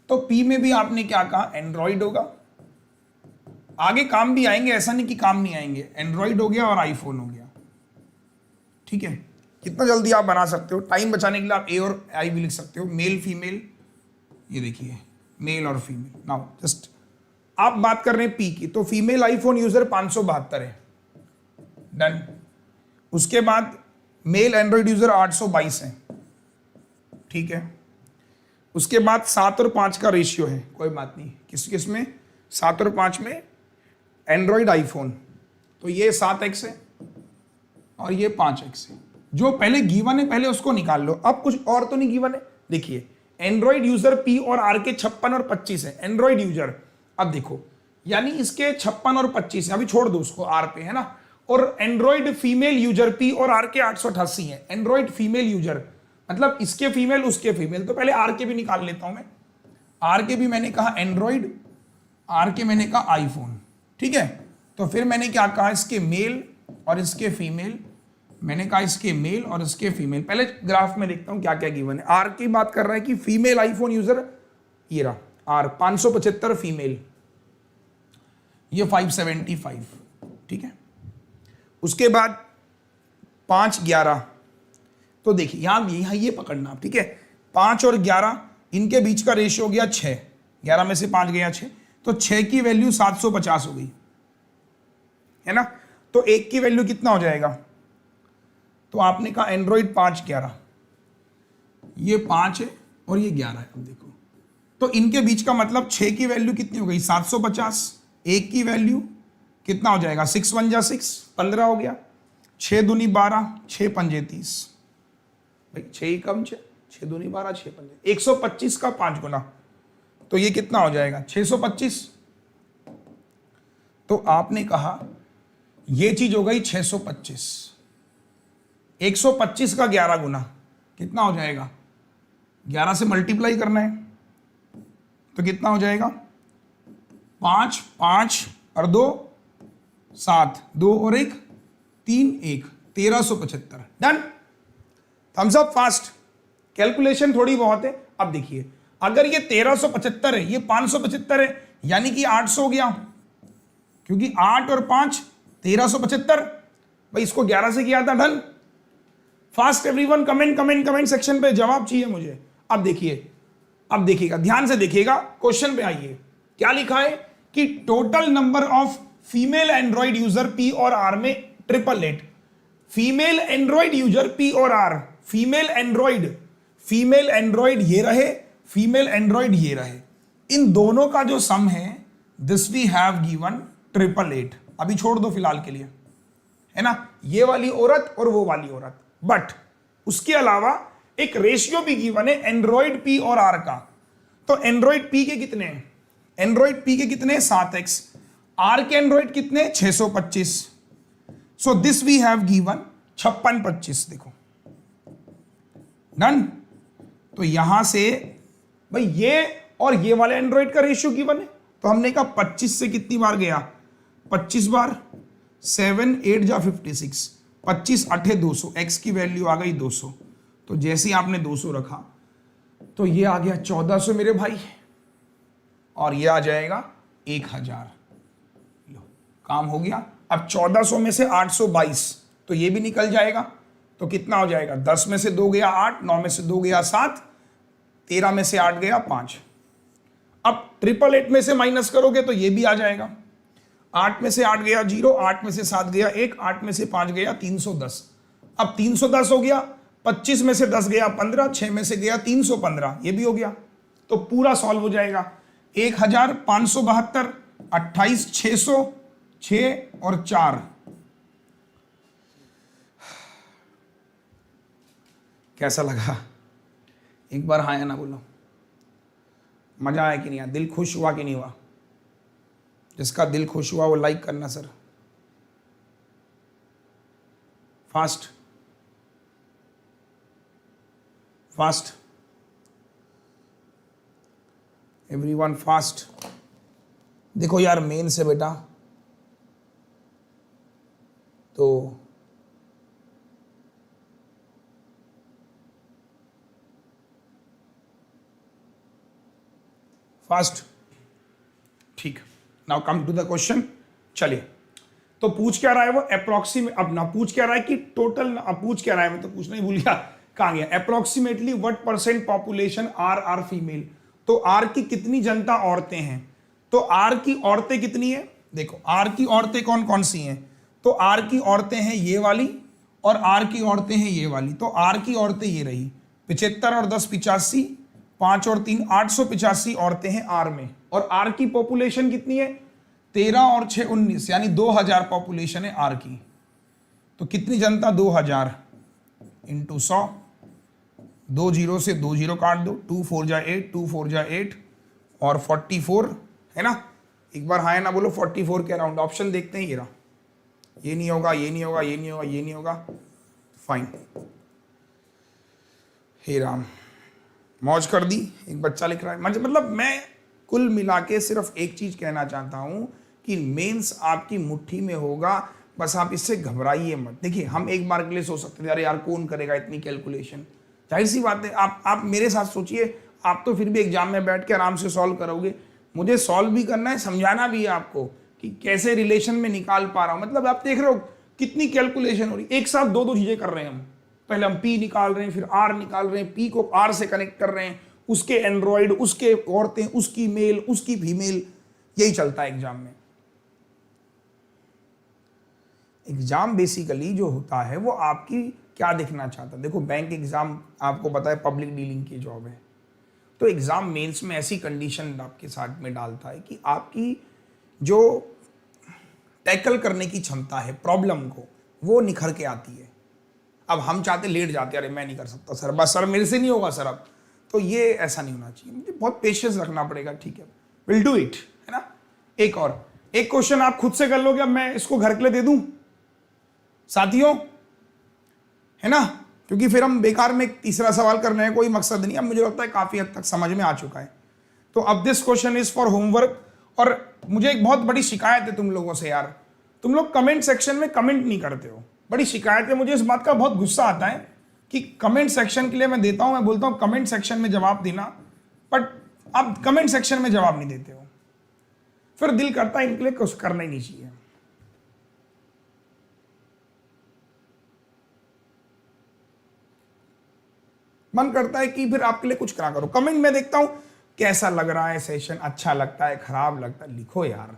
D: तो पी में भी आपने क्या कहा, एंड्रॉइड होगा। आगे काम भी आएंगे, ऐसा नहीं कि काम नहीं आएंगे। एंड्रॉइड हो गया और आईफोन हो गया, ठीक है। कितना जल्दी आप बना सकते हो, टाइम बचाने के लिए आप ए और आई भी लिख सकते हो, मेल फीमेल, ये देखिए मेल और फीमेल। नाउ जस्ट आप बात कर रहे हैं पी की, तो फीमेल आईफोन यूजर 572 है, डन। उसके बाद मेल एंड्रॉइड यूजर 822 है, ठीक है। उसके बाद 7 और 5 का रेशियो है, कोई बात नहीं, किस किस में, 7 और 5 में एंड्रॉइड आईफोन, तो ये 7x है और ये 5x है। जो पहले गिवन है पहले उसको निकाल लो, अब कुछ और तो नहीं गिवन है। देखिए एंड्रॉइड यूजर पी और आर के 56 और 25 है, एंड्रॉइड यूजर। अब देखो यानी इसके 56 और 25 है, अभी छोड़ दो उसको, आर पे है ना। और एंड्रॉइड फीमेल यूजर पी और आर के 888 है, एंड्रॉइड फीमेल यूजर, मतलब इसके फीमेल उसके फीमेल। तो पहले आर के भी निकाल लेता हूं मैं। आर के भी मैंने कहा एंड्रॉइड, आर के मैंने कहा आईफोन, ठीक है। तो फिर मैंने क्या कहा, इसके मेल और इसके फीमेल, मैंने कहा इसके मेल और इसके फीमेल। पहले ग्राफ में देखता हूं क्या क्या गिवन है। आर की बात कर रहा है कि फीमेल आईफोन यूजर ये रहा, आर 575 फीमेल, ये 575, ठीक है। उसके बाद 5 11, तो देखिए यहां ये पकड़ना, ठीक है। 5 और 11 इनके बीच का रेशियो हो गया 6, 11 में से 5 गया 6, तो 6 की वैल्यू 750 हो गई, है ना। तो 1 की वैल्यू कितना हो जाएगा, तो आपने कहा एंड्रॉइड 5 11, ये 5 है और ये 11 है। अब देखो तो इनके बीच का मतलब 6 की वैल्यू कितनी हो गई 750, 1 की वैल्यू कितना हो जाएगा 6 1 जा 6, 15 हो गया, 6 दूनी 12, 6 पंजे 30, भाई 6 ही कम, 6 दूनी 12, 6 पंजे 125 का 5 गुना, तो ये कितना हो जाएगा 625। तो आपने कहा ये चीज हो गई 625, 125 का 11 गुना कितना हो जाएगा, 11 से मल्टीप्लाई करना है, तो कितना हो जाएगा 5 5 और 2 7, 2 और 1 3 1 1375। Done. Thumbs up fast. Calculation थोड़ी बहुत है। अब देखिए अगर ये 1375 है, ये 575 है, यानी कि 800 हो गया, क्योंकि 8 और 5 1375। भाई इसको 11 से किया था। Done. Fast everyone. Comment section पे जवाब चाहिए मुझे। अब देखिएगा, ध्यान से देखिएगा, क्वेश्चन पे आइए। क्या लिखा है कि total number of female Android user P और आर में 888। फीमेल एंड्रॉइड यूजर पी और आर, फीमेल एंड्रॉइड ये रहे, फीमेल एंड्रॉइड ये रहे, इन दोनों का जो सम है दिस वी हैव गिवन 888। अभी छोड़ दो फिलहाल के लिए, है ना, ये वाली औरत और वो वाली औरत। बट उसके अलावा एक रेशियो भी गिवन है एंड्रॉइड पी और आर का। तो एंड्रॉइड पी के कितने हैं? एंड्रॉइड पी के कितने? 7x। आर के एंड्रॉइड कितने? 625। So this we have given 5625। देखो डन। तो यहां से भाई ये और ये वाले एंड्रॉइड का रेशियो गिवन है, तो हमने कहा 25 से कितनी बार गया? 25 बार। 7 8 जा 56, 25 8 200, x की वैल्यू आ गई 200। तो जैसे ही आपने 200 रखा तो ये आ गया 1400 मेरे भाई, और ये आ जाएगा 1000। लो काम हो गया। अब 1400 में से 822 तो ये भी निकल जाएगा। तो कितना हो जाएगा? 10 में से 2 गया 8, 9 में से 2 गया 7, 13 में से 8 गया 5। अब 888 में से माइनस करोगे तो ये भी आ जाएगा। 8 में से 8 गया 0, 8 में से 7 गया 1, 8 में से 5 गया 310। अब 310 हो गया। 25 में से 10 गया 15, 6 में से गया 315, ये भी हो गया। तो पूरा सॉल्व हो जाएगा। 1572, 28, 600, 6 और 4। कैसा लगा? एक बार हाँ या ना बोलो। मजा आया कि नहीं आया? दिल खुश हुआ कि नहीं हुआ? जिसका दिल खुश हुआ वो लाइक करना sir. Fast fast everyone fast. देखो यार मेन से बेटा तो फास्ट। ठीक, now come to the question. चलिए, तो पूछ क्या रहा है वो? अप्रोक्सीमेट। अब ना पूछ क्या रहा है कि टोटल, अब पूछ क्या रहा है? मैं तो पूछना ही भूल गया, कहां गया? Approximately what percent population are female. तो आर की कितनी जनता औरतें हैं? तो आर की औरतें कितनी है? देखो आर की औरतें कौन कौन सी हैं? तो आर की औरतें हैं ये वाली, और आर की औरतें हैं ये वाली। तो आर की औरतें ये रही 75 और 10 85, 5 और 3 885 औरतें हैं आर में। और आर की पॉपुलेशन कितनी है? 13 और 6 19, यानी 2000 पॉपुलेशन है आर की। तो कितनी जनता? 2000 इंटू 100, 2 0 से 2 0 काट दो, 2 4 जा 8, 2 4 जा 8 और 44, है ना? एक बार हाँ ना बोलो। 44 के अराउंड। ऑप्शन देखते हैं, ये रहा। ये नहीं होगा, ये नहीं होगा, ये नहीं होगा, ये नहीं होगा। फाइन, हे राम, मौज कर दी। एक बच्चा लिख रहा है। मतलब मैं कुल मिला के सिर्फ एक चीज कहना चाहता हूं कि मेंस आपकी मुट्ठी में होगा, बस आप इससे घबराइए मत। देखिए हम एक बार के लिए सोच सकते थे अरे यार कौन करेगा इतनी कैलकुलेशन। जाहिर सी बात है, आप मेरे साथ सोचिए, आप तो फिर भी एग्जाम में बैठ के आराम से सॉल्व करोगे। मुझे सॉल्व भी करना है, समझाना भी है आपको कि कैसे रिलेशन में निकाल पा रहा हूं। मतलब आप देख रहे हो कितनी कैलकुलेशन हो रही, एक साथ दो चीजें कर रहे हैं हम। पहले हम पी निकाल रहे हैं, फिर आर निकाल रहे हैं, पी को आर से कनेक्ट कर रहे हैं, उसके एंड्रॉइड, उसके औरतें, उसकी मेल, उसकी फीमेल। यही चलता है एग्जाम में। एग्जाम बेसिकली जो होता है वो आपकी क्या देखना चाहता है? देखो बैंक एग्जाम आपको पता है पब्लिक डीलिंग की जॉब है। तो एग्जाम मेंस में ऐसी कंडीशन आपके साथ में डालता है कि आपकी जो टैकल करने की क्षमता है प्रॉब्लम को, वो निखर के आती है। अब हम चाहते लेट जाते, अरे मैं नहीं कर सकता सर, बस सर मेरे से नहीं होगा सर। अब तो ये ऐसा नहीं होना चाहिए, मुझे बहुत पेशेंस रखना पड़ेगा। ठीक है, विल डू इट, है ना? एक और एक क्वेश्चन आप खुद से कर लोगे। अब मैं इसको घर के लिए दे दूं साथियों, है ना? क्योंकि फिर हम बेकार में तीसरा सवाल करने में कोई मकसद नहीं। अब मुझे लगता है काफी हद तक समझ में आ चुका है। तो अब this question is for homework. और मुझे एक बहुत बड़ी शिकायत है तुम लोगों से यार, तुम लोग कमेंट सेक्शन में कमेंट नहीं करते हो, बड़ी शिकायत है। मुझे इस बात का बहुत गुस्सा आता है कि कमेंट सेक्शन के लिए मैं देता हूं, मैं बोलता हूं कमेंट सेक्शन में जवाब देना, बट आप कमेंट सेक्शन में जवाब नहीं देते हो। फिर दिल करता है इनके लिए कुछ करना ही नहीं चाहिए। मन करता है कि फिर आपके लिए कुछ करा करो। कमेंट में देखता हूं कैसा लग रहा है सेशन, अच्छा लगता है, खराब लगता है, लिखो यार।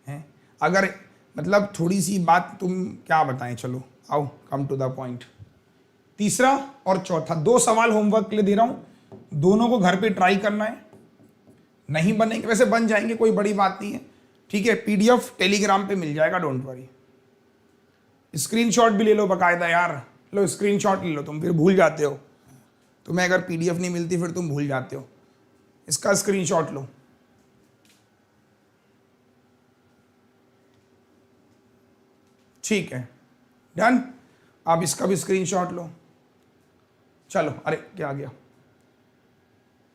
D: हैं अगर मतलब थोड़ी सी बात तुम क्या बताएं, चलो आओ कम टू द पॉइंट। तीसरा और चौथा 2 सवाल होमवर्क के लिए दे रहा हूं, दोनों को घर पे ट्राई करना है। नहीं बनेंगे, वैसे बन जाएंगे, कोई बड़ी बात नहीं है, ठीक है। पीडीएफ टेलीग्राम पे मिल जाएगा, डोंट वरी। स्क्रीनशॉट भी ले लो बकायदा यार, लो स्क्रीनशॉट ले लो, तुम फिर भूल जाते हो। तुम्हें अगर पीडीएफ नहीं मिलती फिर तुम भूल जाते हो, इसका स्क्रीनशॉट लो। ठीक है, डन। आप इसका भी स्क्रीनशॉट लो। चलो, अरे क्या आ गया,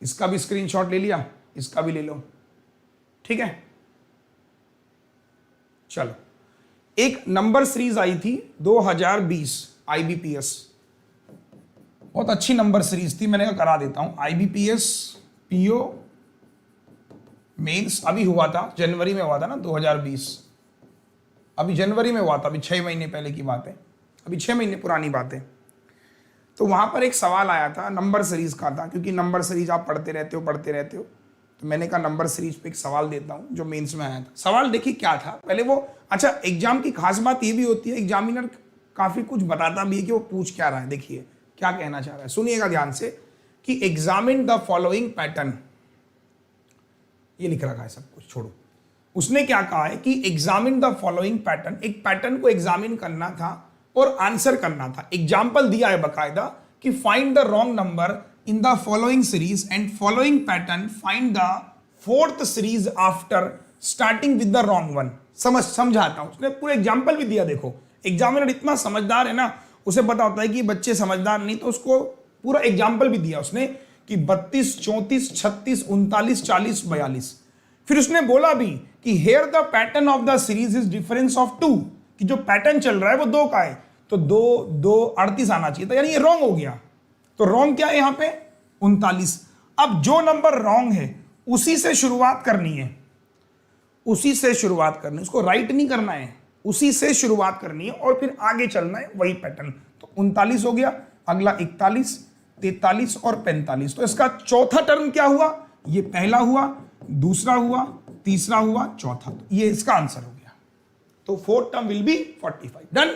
D: इसका भी स्क्रीनशॉट ले लिया, इसका भी ले लो, ठीक है। चलो, एक नंबर सीरीज आई थी 2020 आईबीपीएस, बहुत अच्छी नंबर सीरीज थी, मैंने कहा करा देता हूं। आईबीपीएस पीओ मेंस अभी हुआ था, जनवरी में हुआ था ना 2020, अभी जनवरी में हुआ था, अभी 6 महीने पहले की बात है, अभी 6 महीने पुरानी बात है। तो वहां पर एक सवाल आया था, नंबर सीरीज का था, क्योंकि नंबर सीरीज आप पढ़ते रहते हो, तो मैंने कहा नंबर सीरीज पे एक सवाल देता हूं जो मेंस में आया था। सवाल देखिए क्या था पहले वो। अच्छा, एग्जाम की खास बात ये भी होती है, एग्जामिनर काफी कुछ बताता भी है कि वो पूछ क्या रहा है। देखिए क्या कहना चाह रहा है, सुनिएगा ध्यान से, कि एग्जामिन द फॉलोइंग पैटर्न, ये लिख रखा है सब कुछ, छोड़ो। उसने क्या कहा है कि एग्जामिन द फॉलोइंग पैटर्न, एक पैटर्न को एग्जामिन करना था और आंसर करना था। एग्जाम्पल दिया है बकायदा कि find the wrong number in the following series and following pattern, find the 4th series after starting with the wrong one. समझाता हूं, उसने पूरा एग्जाम्पल भी दिया। देखो एग्जामिनर इतना समझदार है ना, उसे पता होता है कि बच्चे समझदार नहीं, तो उसको पूरा एग्जाम्पल भी दिया उसने कि 32, 34, 36, 39, 40, 42। फिर उसने बोला भी कि here the pattern of the series is difference of 2, कि जो पैटर्न चल रहा है वो 2 का है, तो 2, 2, 38 आना चाहिए था, यानी ये रॉन्ग हो गया। तो रॉन्ग क्या है यहां पे, 39। अब जो नंबर रॉन्ग है उसी से शुरुआत करनी है, उसी से शुरुआत करनी है, उसको राइट नहीं करना है, उसी से शुरुआत करनी है और फिर आगे चलना है वही पैटर्न। तो 39 हो गया, अगला 41, 43 और 45। तो इसका चौथा टर्म क्या हुआ, ये पहला हुआ, दूसरा हुआ, तीसरा हुआ, चौथा, तो ये इसका आंसर हो गया। तो 4th term will be 45। Done,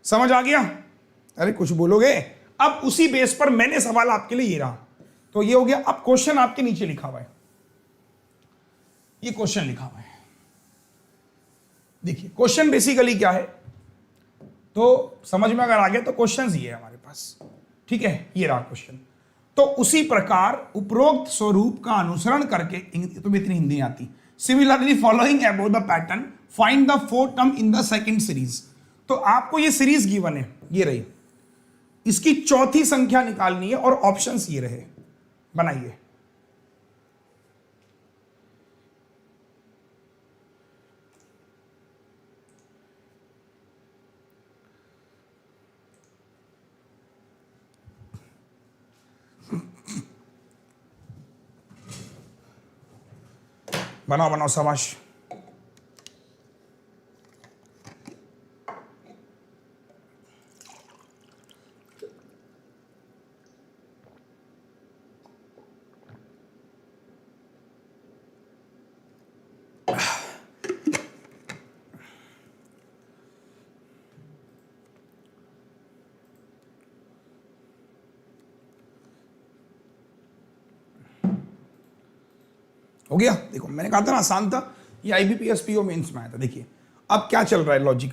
D: समझ आ गया? अरे कुछ बोलोगे? अब उसी बेस पर मैंने सवाल आपके लिए ये रहा, तो ये हो गया। अब क्वेश्चन आपके नीचे लिखा हुआ है, ये क्वेश्चन लिखा हुआ है, देखिए क्वेश्चन बेसिकली क्या है, तो समझ में अगर आ गया तो क्वेश्चन ये है हमारे पास, ठीक है, ये रहा क्वेश्चन। तो उसी प्रकार उपरोक्त स्वरूप का अनुसरण करके, तो इतनी हिंदी नहीं आती, similarly following above the pattern find the 4th term in the second series. तो आपको ये सीरीज गिवन है, ये रही, इसकी चौथी संख्या निकालनी है और ऑप्शंस ये रहे, बनाइए। बनाओ बनाओ, शाबाश। हो गया? देखो मैंने कहा था ना आसान था, ये आईबीपीएस पीओ मेंस में आया था। देखिए अब क्या चल रहा है लॉजिक,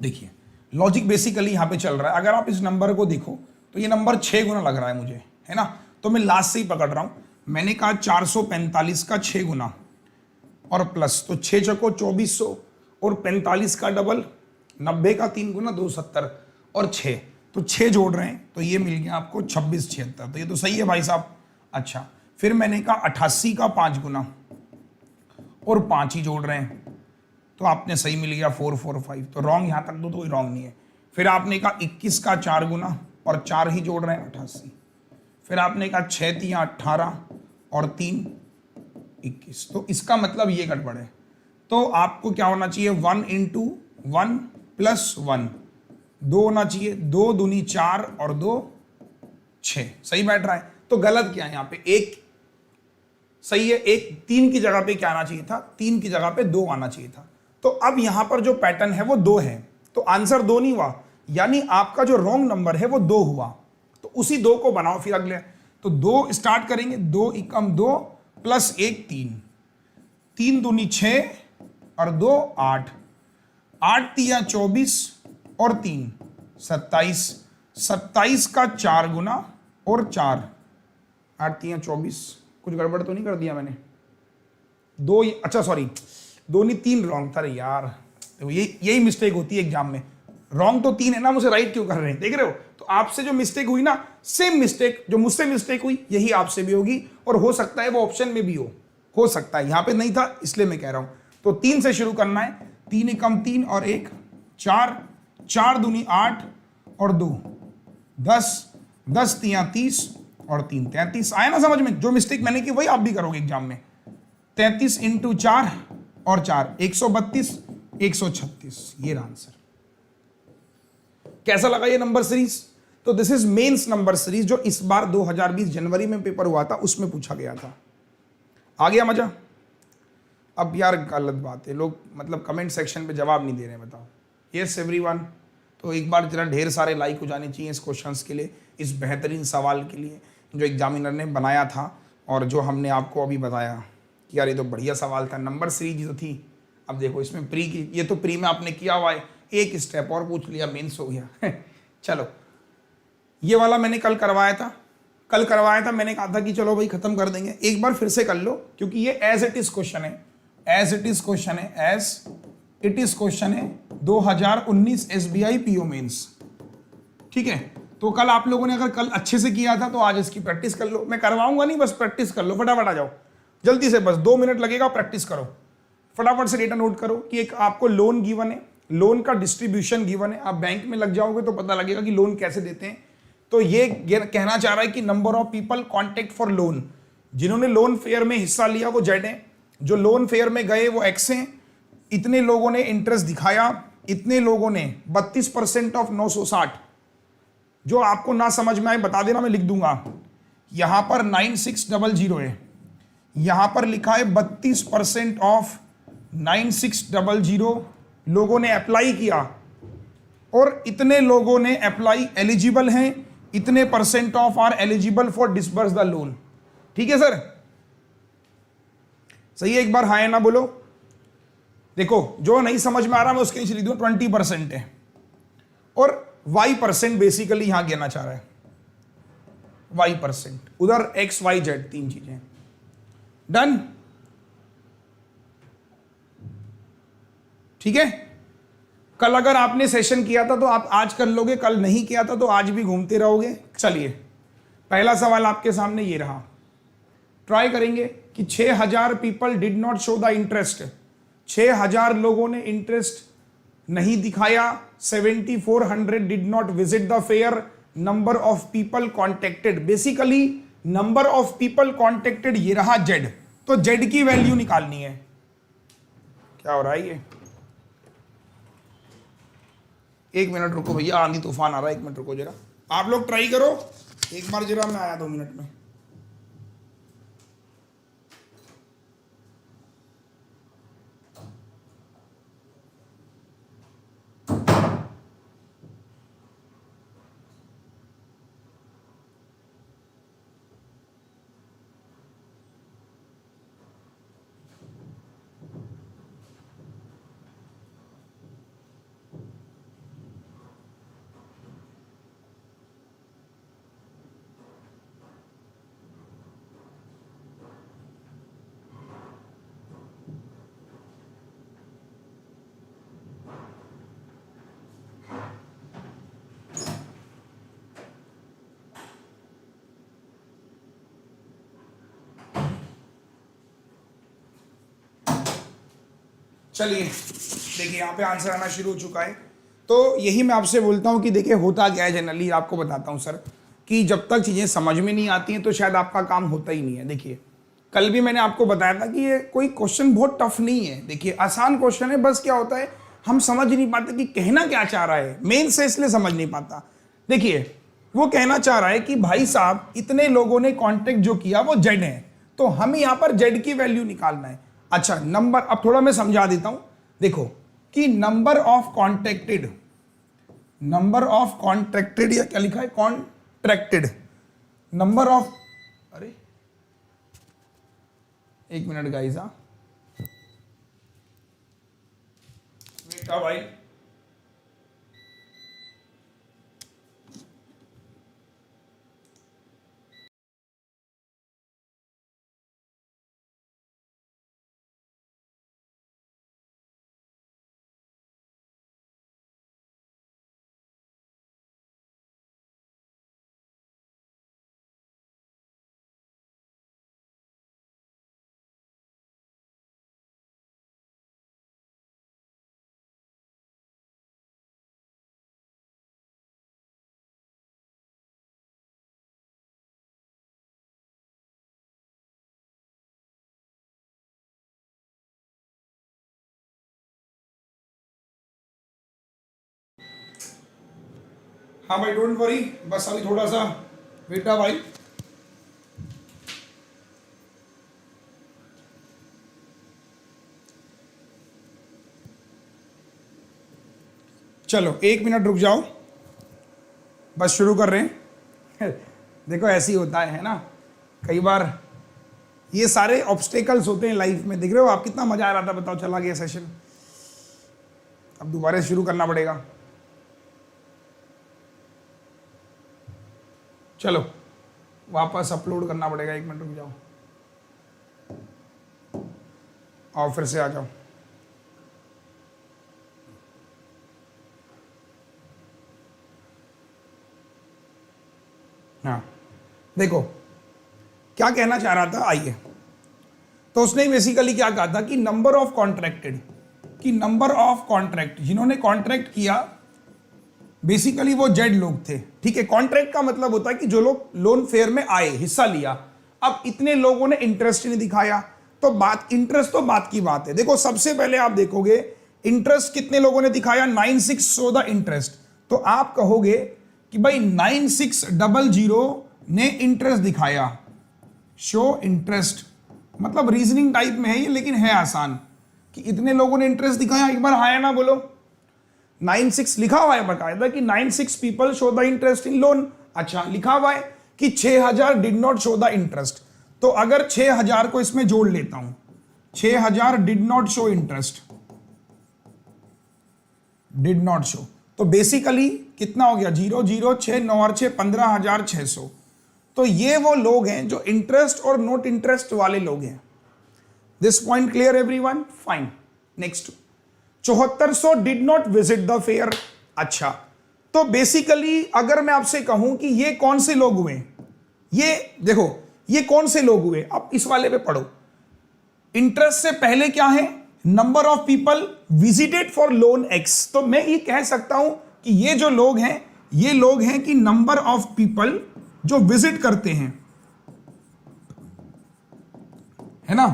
D: देखिए लॉजिक बेसिकली यहां पे चल रहा है। अगर आप इस नंबर को देखो तो ये नंबर 6 गुना लग रहा है मुझे, है ना, तो मैं लास्ट से ही पकड़ रहा हूं। मैंने कहा 445 का 6 गुना और प्लस, तो 6 चको 2400 और 45 का डबल, 90 का 3 गुना 270 और 6, तो 6 जोड़ रहे हैं तो ये मिल गया आपको 2676। तो ये तो सही है भाई साहब। अच्छा, फिर मैंने कहा 88 का 5 गुना और 5 ही जोड़ रहे हैं, तो आपने सही मिल गया 445, तो रॉन्ग यहां तक दो तो कोई रॉन्ग नहीं है। फिर आपने कहा 21 का 4 गुना और 4 ही जोड़ रहे हैं 88। फिर आपने कहा 6 3 18 और 3 21, तो इसका मतलब ये गड़बड़ है। तो आपको क्या होना चाहिए, 1 × 1 + 1, 2 होना चाहिए, 2 दूनी 4 और 2 6, सही बैठ रहा है। तो गलत क्या है यहाँ पे, 1 सही है, 3 की जगह पे क्या आना चाहिए था, 3 की जगह पे 2 आना चाहिए था। तो अब यहां पर जो पैटर्न है वो 2 है, तो आंसर 2 नहीं हुआ, यानी आपका जो रॉन्ग नंबर है वो 2 हुआ। तो उसी 2 को बनाओ फिर अगले, तो 2 स्टार्ट करेंगे, 2 × 2 + 1 3, 3 दूनी 6 और 2 8, 8 × 24 और 3 27, 27 का 4 गुना और 4, 8 × 24, कुछ गड़बड़ तो नहीं कर दिया मैंने, 2, अच्छा सॉरी 2 नहीं 3 रॉन्ग था रे यार, तो यही मिस्टेक होती है एग्जाम में, रॉन्ग तो 3 है ना, मुझे राइट क्यों कर रहे हैं, देख रहे हो। तो आपसे जो मिस्टेक हुई ना, सेम मिस्टेक जो मुझसे मिस्टेक हुई यही आपसे भी होगी, और हो सकता है वो ऑप्शन में भी हो सकता है, यहां पे नहीं था इसलिए मैं कह रहा हूं। तो 3 से शुरू करना है, 3 × 3 और 1 4, 4 दूनी 8 और 2 10, 10 × 30 और 3 33, आया ना समझ में, जो मिस्टेक मैंने की वही आप भी करोगे एग्जाम में। 33 × 4 और 4 132, 136, ये रहा आंसर। कैसा लगा ये नंबर सीरीज? तो this is mains number series, जो इस बार 2020 जनवरी में पेपर हुआ था उसमें पूछा गया था। आ गया मजा? अब यार गलत बात है, लोग मतलब कमेंट सेक्शन पे जवाब नहीं दे रहे हैं, बताओ। यस एवरीवन, तो एक बार जरा ढेर सारे लाइक हो जाने चाहिए इस क्वेश्चंस के लिए, इस बेहतरीन सवाल के लिए जो एग्जामिनर ने बनाया था, और जो हमने आपको अभी बताया कि यार ये तो बढ़िया सवाल था, नंबर सीरीज तो थी। अब देखो इसमें प्री की, ये तो प्री में आपने किया हुआ है, एक स्टेप और पूछ लिया, मेंस हो गया। चलो, ये वाला मैंने कल करवाया था, मैंने कहा था कि चलो भाई खत्म कर देंगे, एक बार फिर से कर लो, क्योंकि ये एज इट इज क्वेश्चन है, एज इट इज क्वेश्चन है 2019 SBI PO मेंस, ठीक है। तो कल आप लोगों ने अगर कल अच्छे से किया था तो आज इसकी प्रैक्टिस कर लो, मैं करवाऊंगा नहीं, बस प्रैक्टिस कर लो, फटाफट आ जाओ जल्दी से, बस 2 मिनट लगेगा, प्रैक्टिस करो फटाफट से। डेटा नोट करो कि एक आपको लोन गिवन है, लोन का डिस्ट्रीब्यूशन गिवन है, आप बैंक में लग जाओगे तो पता लगेगा कि लोन कैसे देते हैं। तो ये कहना चाह रहा है कि number of people contact for loan, जिन्होंने लोन फेयर में हिस्सा लिया वो Z है, जो लोन फेयर में गए वो X हैं, इतने लोगों ने इंटरेस्ट दिखाया, इतने लोगों ने 32% ऑफ 960, जो आपको ना समझ में आए बता देना, मैं लिख दूंगा। यहां पर 9600 है, यहां पर लिखा है 32% ऑफ 9600 लोगों ने अप्लाई किया, और इतने लोगों ने अप्लाई एलिजिबल हैं, इतने % of are eligible for disburse the loan. ठीक है सर, सही है, एक बार हाँ या ना बोलो। देखो जो नहीं समझ में आ रहा मैं उसके नीचे लिख दूं 20% है, और Y% बेसिकली यहां कहना चाह रहा है, Y%, उधर X Y Z 3 चीजें। डन, ठीक है। कल अगर आपने सेशन किया था तो आप आज कर लोगे, कल नहीं किया था तो आज भी घूमते रहोगे। चलिए, पहला सवाल आपके सामने ये रहा, ट्राई करेंगे कि 6000 people did not show the interest, 6000 लोगों ने इंटरेस्ट नहीं दिखाया, 7400 did not visit the fair, number of people contacted, basically number of people contacted ये रहा Z, तो Z की वैल्यू निकालनी है। क्या हो रहा है ये, एक मिनट रुको भैया, आंधी तूफान आ रहा है, एक मिनट रुको जरा, आप लोग ट्राई करो एक बार जरा, मैं आया 2 मिनट में। चलिए देखिए यहाँ पे आंसर आना शुरू हो चुका है। तो यही मैं आपसे बोलता हूँ कि देखिए होता क्या है जनरली, आपको बताता हूँ सर, कि जब तक चीज़ें समझ में नहीं आती हैं तो शायद आपका काम होता ही नहीं है। देखिए कल भी मैंने आपको बताया था कि ये कोई क्वेश्चन बहुत टफ नहीं है। देखिए आसान क्वेश्चन है, बस क्या होता है हम समझ नहीं पाते कि कहना क्या चाह रहा है, मेन से इसलिए समझ नहीं पाता। देखिए वो कहना चाह रहा है कि भाई साहब इतने लोगों ने कांटेक्ट जो किया वो जेड है, तो हमें यहाँ पर जेड की वैल्यू निकालना है। अच्छा नंबर, अब थोड़ा मैं समझा देता हूँ। देखो कि number of contracted, number of contracted या क्या लिखा है कॉन्ट्रैक्टेड, नंबर ऑफ, अरे एक मिनट गाइस, हाँ बेटा भाई, हाँ भाई डोंट वरी, बस अभी थोड़ा सा बेटा भाई। चलो 1 मिनट रुक जाओ, बस शुरू कर रहे हैं। देखो ऐसे ही होता है ना, कई बार ये सारे ऑब्स्टेकल्स होते हैं लाइफ में। देख रहे हो आप कितना मजा आ रहा था, बताओ चला गया सेशन, अब दोबारा शुरू करना पड़ेगा। चलो वापस अपलोड करना पड़ेगा, 1 मिनट रुक जाओ और फिर से आ जाओ। हाँ देखो क्या कहना चाह रहा था, आइए। तो उसने बेसिकली क्या कहा था कि नंबर ऑफ कॉन्ट्रैक्टेड, कि नंबर ऑफ कॉन्ट्रैक्ट जिन्होंने कॉन्ट्रैक्ट किया बेसिकली वो जेड लोग थे। ठीक है, कॉन्ट्रैक्ट का मतलब होता है कि जो लोग लोन फेयर में आए, हिस्सा लिया। अब इतने लोगों ने इंटरेस्ट नहीं दिखाया, तो बात इंटरेस्ट तो बात की बात है। देखो सबसे पहले आप देखोगे इंटरेस्ट कितने लोगों ने दिखाया, 96 शो द इंटरेस्ट। तो आप कहोगे कि भाई 9600 ने इंटरेस्ट दिखाया, शो इंटरेस्ट, मतलब रीजनिंग टाइप में है ये, लेकिन है आसान कि इतने लोगों ने इंटरेस्ट दिखाया। एक बार हाया ना बोलो, 96 लिखा हुआ है बकायदा कि 96 people show the interest in loan. अच्छा लिखा हुआ है कि 6000 did not show the interest. तो अगर 6000 को इसमें जोड़ लेता हूं, 6000 did not show interest, did not show, तो बेसिकली कितना हो गया, 0 0 6 9 और 6 15600। तो ये वो लोग हैं जो इंटरेस्ट और नोट इंटरेस्ट वाले लोग हैं। This point clear everyone? Fine. Next, 7400 did not visit the fair. अच्छा, तो बेसिकली अगर मैं आपसे कहूं कि ये कौन से लोग हुए, ये देखो ये कौन से लोग हुए, आप इस वाले पे पढ़ो। इंटरेस्ट से पहले क्या है, number of people visited for loan x. तो मैं ये कह सकता हूं कि ये जो लोग हैं, ये लोग हैं कि नंबर ऑफ पीपल जो विजिट करते हैं, है ना।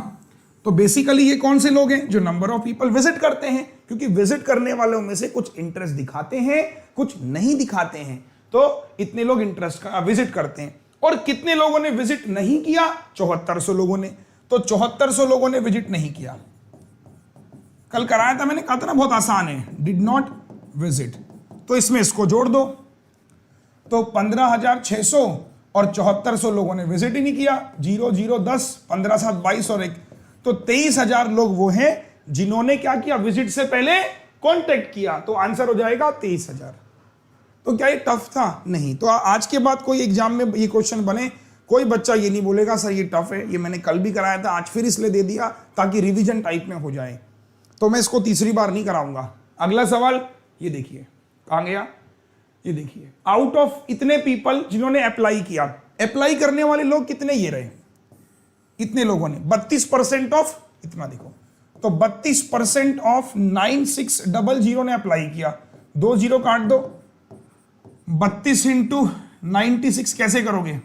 D: तो बेसिकली ये कौन से लोग हैं, जो नंबर ऑफ पीपल विजिट करते हैं, क्योंकि विजिट करने वालों में से कुछ इंटरेस्ट दिखाते हैं, कुछ नहीं दिखाते हैं। तो इतने लोग इंटरेस्ट का विजिट करते हैं। और कितने लोगों ने विजिट नहीं किया, 7400 लोगों ने। तो 7400 लोगों ने विजिट नहीं किया। कल कराया था मैंने, कहा था ना बहुत आसान है, डिड नॉट विजिट। तो इसमें इसको जोड़ दो, तो 15600 और 7400 लोगों ने विजिट ही नहीं किया। 0 0 10 15 7 22 और 1, तो 23000 लोग वो हैं जिन्होंने क्या किया, विजिट से पहले कांटेक्ट किया। तो आंसर हो जाएगा 23000। तो क्या ये टफ था? नहीं। तो आज के बाद कोई एग्जाम में ये क्वेश्चन बने, कोई बच्चा ये नहीं बोलेगा सर ये टफ है, ये मैंने कल भी कराया था, आज फिर इसलिए दे दिया ताकि रिवीजन टाइप में हो जाए। तो मैं इसको तीसरी बार नहीं कराऊंगा। अगला सवाल ये देखिए, कहां गया, ये देखिए, आउट ऑफ इतने पीपल जिन्होंने अप्लाई किया, अप्लाई करने वाले लोग कितने, ये रहे, इतने लोगों ने 32% ऑफ इतना, देखो तो 32% ऑफ 9600 ने अप्लाई किया। 2 जीरो काट दो। 32 इंटू 96 कैसे करोगे?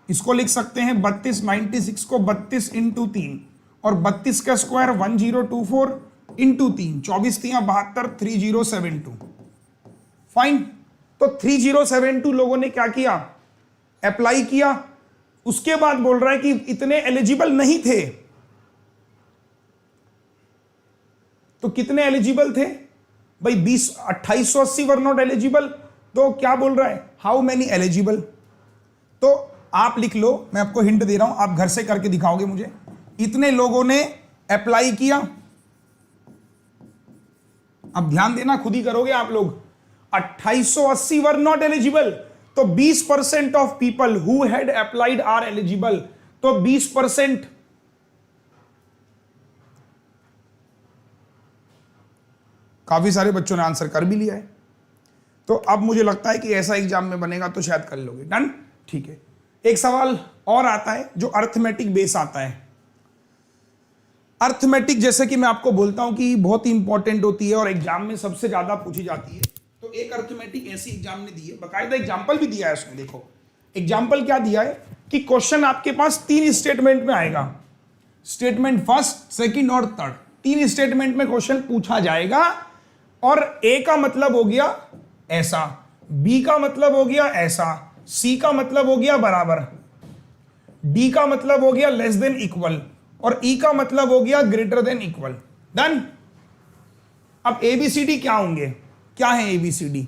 D: इसको लिख सकते हैं 32 96 को 32 इंटू 3 और 32 का स्क्वायर 1024 इंटू 3 24 3 72 3072। फाइन। तो 3072 लोगों ने क्या किया? अप्लाई किया। उसके बाद बोल रहा है कि इतने एलिजिबल नहीं थे। तो कितने एलिजिबल थे भाई? 2880 वर नॉट एलिजिबल। तो क्या बोल रहा है? How many eligible? तो आप लिख लो, मैं आपको हिंट दे रहा हूं, आप घर से करके दिखाओगे मुझे। इतने लोगों ने अप्लाई किया। अब ध्यान देना, खुद ही करोगे आप लोग। 2880 वर नॉट एलिजिबल। तो 20% of people who had applied are eligible. तो 20%। काफी सारे बच्चों ने आंसर कर भी लिया है। तो अब मुझे लगता है कि ऐसा एग्जाम में बनेगा तो शायद कर लोगे। डन? ठीक है। एक सवाल और आता है जो अर्थमेटिक बेस आता है। अर्थमेटिक जैसे कि मैं आपको बोलता हूं कि बहुत ही इंपॉर्टेंट होती है और एग्जाम में सबसे ज्यादा पूछी जाती है। तो एक अर्थमेटिक ऐसी एग्जाम ने दी है, बाकायदा एग्जाम्पल भी दिया है उसमें। देखो एग्जाम्पल क्या दिया है कि क्वेश्चन आपके पास 3 स्टेटमेंट में आएगा। स्टेटमेंट फर्स्ट, सेकंड और थर्ड, 3 स्टेटमेंट में क्वेश्चन पूछा जाएगा। और ए का मतलब हो गया ऐसा, बी का मतलब हो गया ऐसा, सी का मतलब हो गया बराबर, डी का मतलब हो गया लेस देन इक्वल और ई का मतलब हो गया ग्रेटर देन इक्वल। डन? अब एबीसीडी क्या होंगे? क्या है एबीसीडी?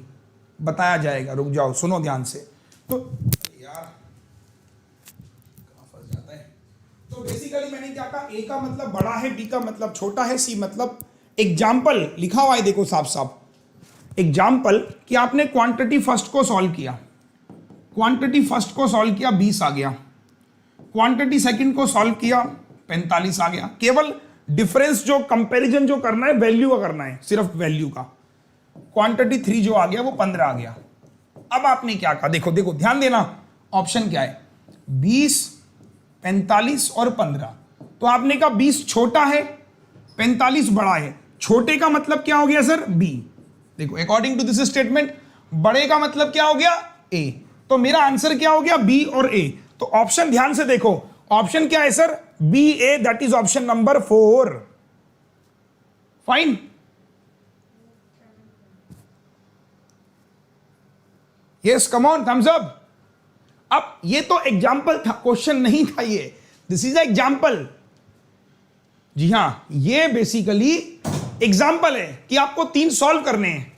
D: बताया जाएगा। रुक जाओ, सुनो ध्यान से। तो यार कहां फंस जाता है। तो बेसिकली मैंने क्या कहा? ए का मतलब बड़ा है, बी का मतलब छोटा है, सी मतलब एग्जाम्पल लिखा हुआ है, देखो साफ साफ एग्जाम्पल कि आपने क्वांटिटी फर्स्ट को सॉल्व किया। क्वांटिटी फर्स्ट को सॉल्व किया 20 आ गया। क्वांटिटी सेकंड को सॉल्व किया 45 आ गया। केवल डिफरेंस जो कंपैरिजन जो करना है वैल्यू का करना है, सिर्फ वैल्यू का। क्वांटिटी 3 जो आ गया वो 15 आ गया। अब आपने क्या कहा? देखो देखो ध्यान देना, ऑप्शन क्या है? 20, 45 और 15। तो आपने कहा 20 छोटा है, 45 बड़ा है। छोटे का मतलब क्या हो गया सर? बी। देखो अकॉर्डिंग टू दिस स्टेटमेंट बड़े का मतलब क्या हो गया? ए। तो मेरा आंसर क्या हो गया? बी और ए। तो ऑप्शन ध्यान से देखो, ऑप्शन क्या है sir? B A, that is option number 4। Fine. Yes, come on, thumbs up. अब ये तो एग्जाम्पल था, क्वेश्चन नहीं था ये। This is example. जी हां, ये बेसिकली एग्जाम्पल है कि आपको 3 सॉल्व करने हैं।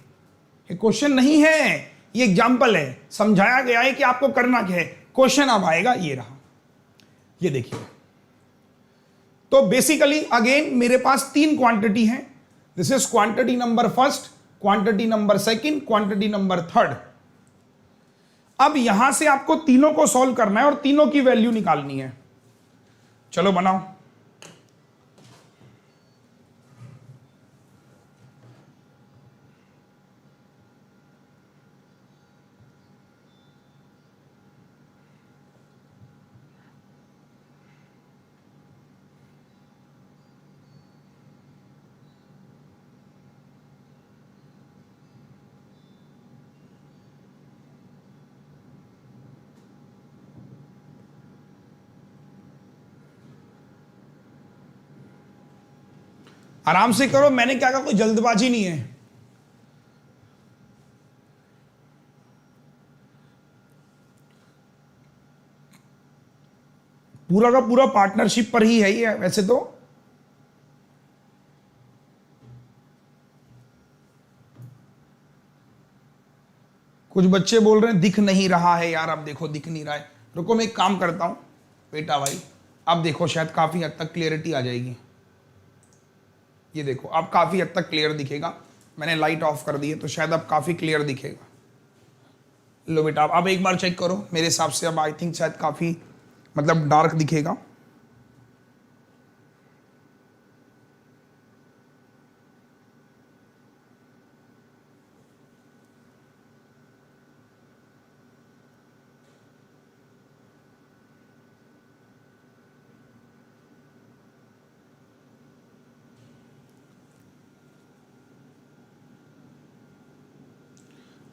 D: ये क्वेश्चन नहीं है, ये एग्जाम्पल है। समझाया गया है कि आपको करना क्या है। क्वेश्चन अब आएगा, ये रहा, ये देखिए। तो बेसिकली अगेन मेरे पास 3 क्वांटिटी है। This is quantity number first, quantity number second, quantity number third. अब यहां से आपको तीनों को सॉल्व करना है और तीनों की वैल्यू निकालनी है। चलो बनाओ। आराम से करो, मैंने क्या कहा, कोई जल्दबाजी नहीं है। पूरा का पूरा पार्टनरशिप पर ही है ये वैसे तो। कुछ बच्चे बोल रहे हैं दिख नहीं रहा है यार। अब देखो दिख नहीं रहा है। रुको मैं एक काम करता हूं बेटा भाई, अब देखो शायद काफी हद तक क्लियरिटी आ जाएगी। ये देखो अब काफी हद तक क्लियर दिखेगा। मैंने लाइट ऑफ कर दी है तो शायद अब काफी क्लियर दिखेगा। लो बेटा अब एक बार चेक करो। मेरे हिसाब से अब आई थिंक शायद काफी मतलब डार्क दिखेगा।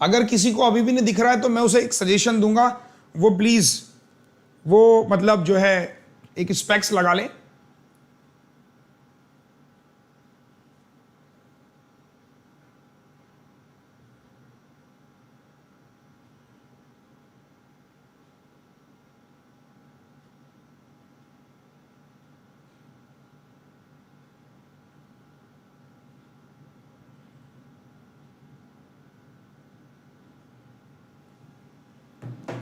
D: अगर किसी को अभी भी नहीं दिख रहा है तो मैं उसे एक सजेशन दूंगा, वो प्लीज वो मतलब जो है एक स्पेक्स लगा ले।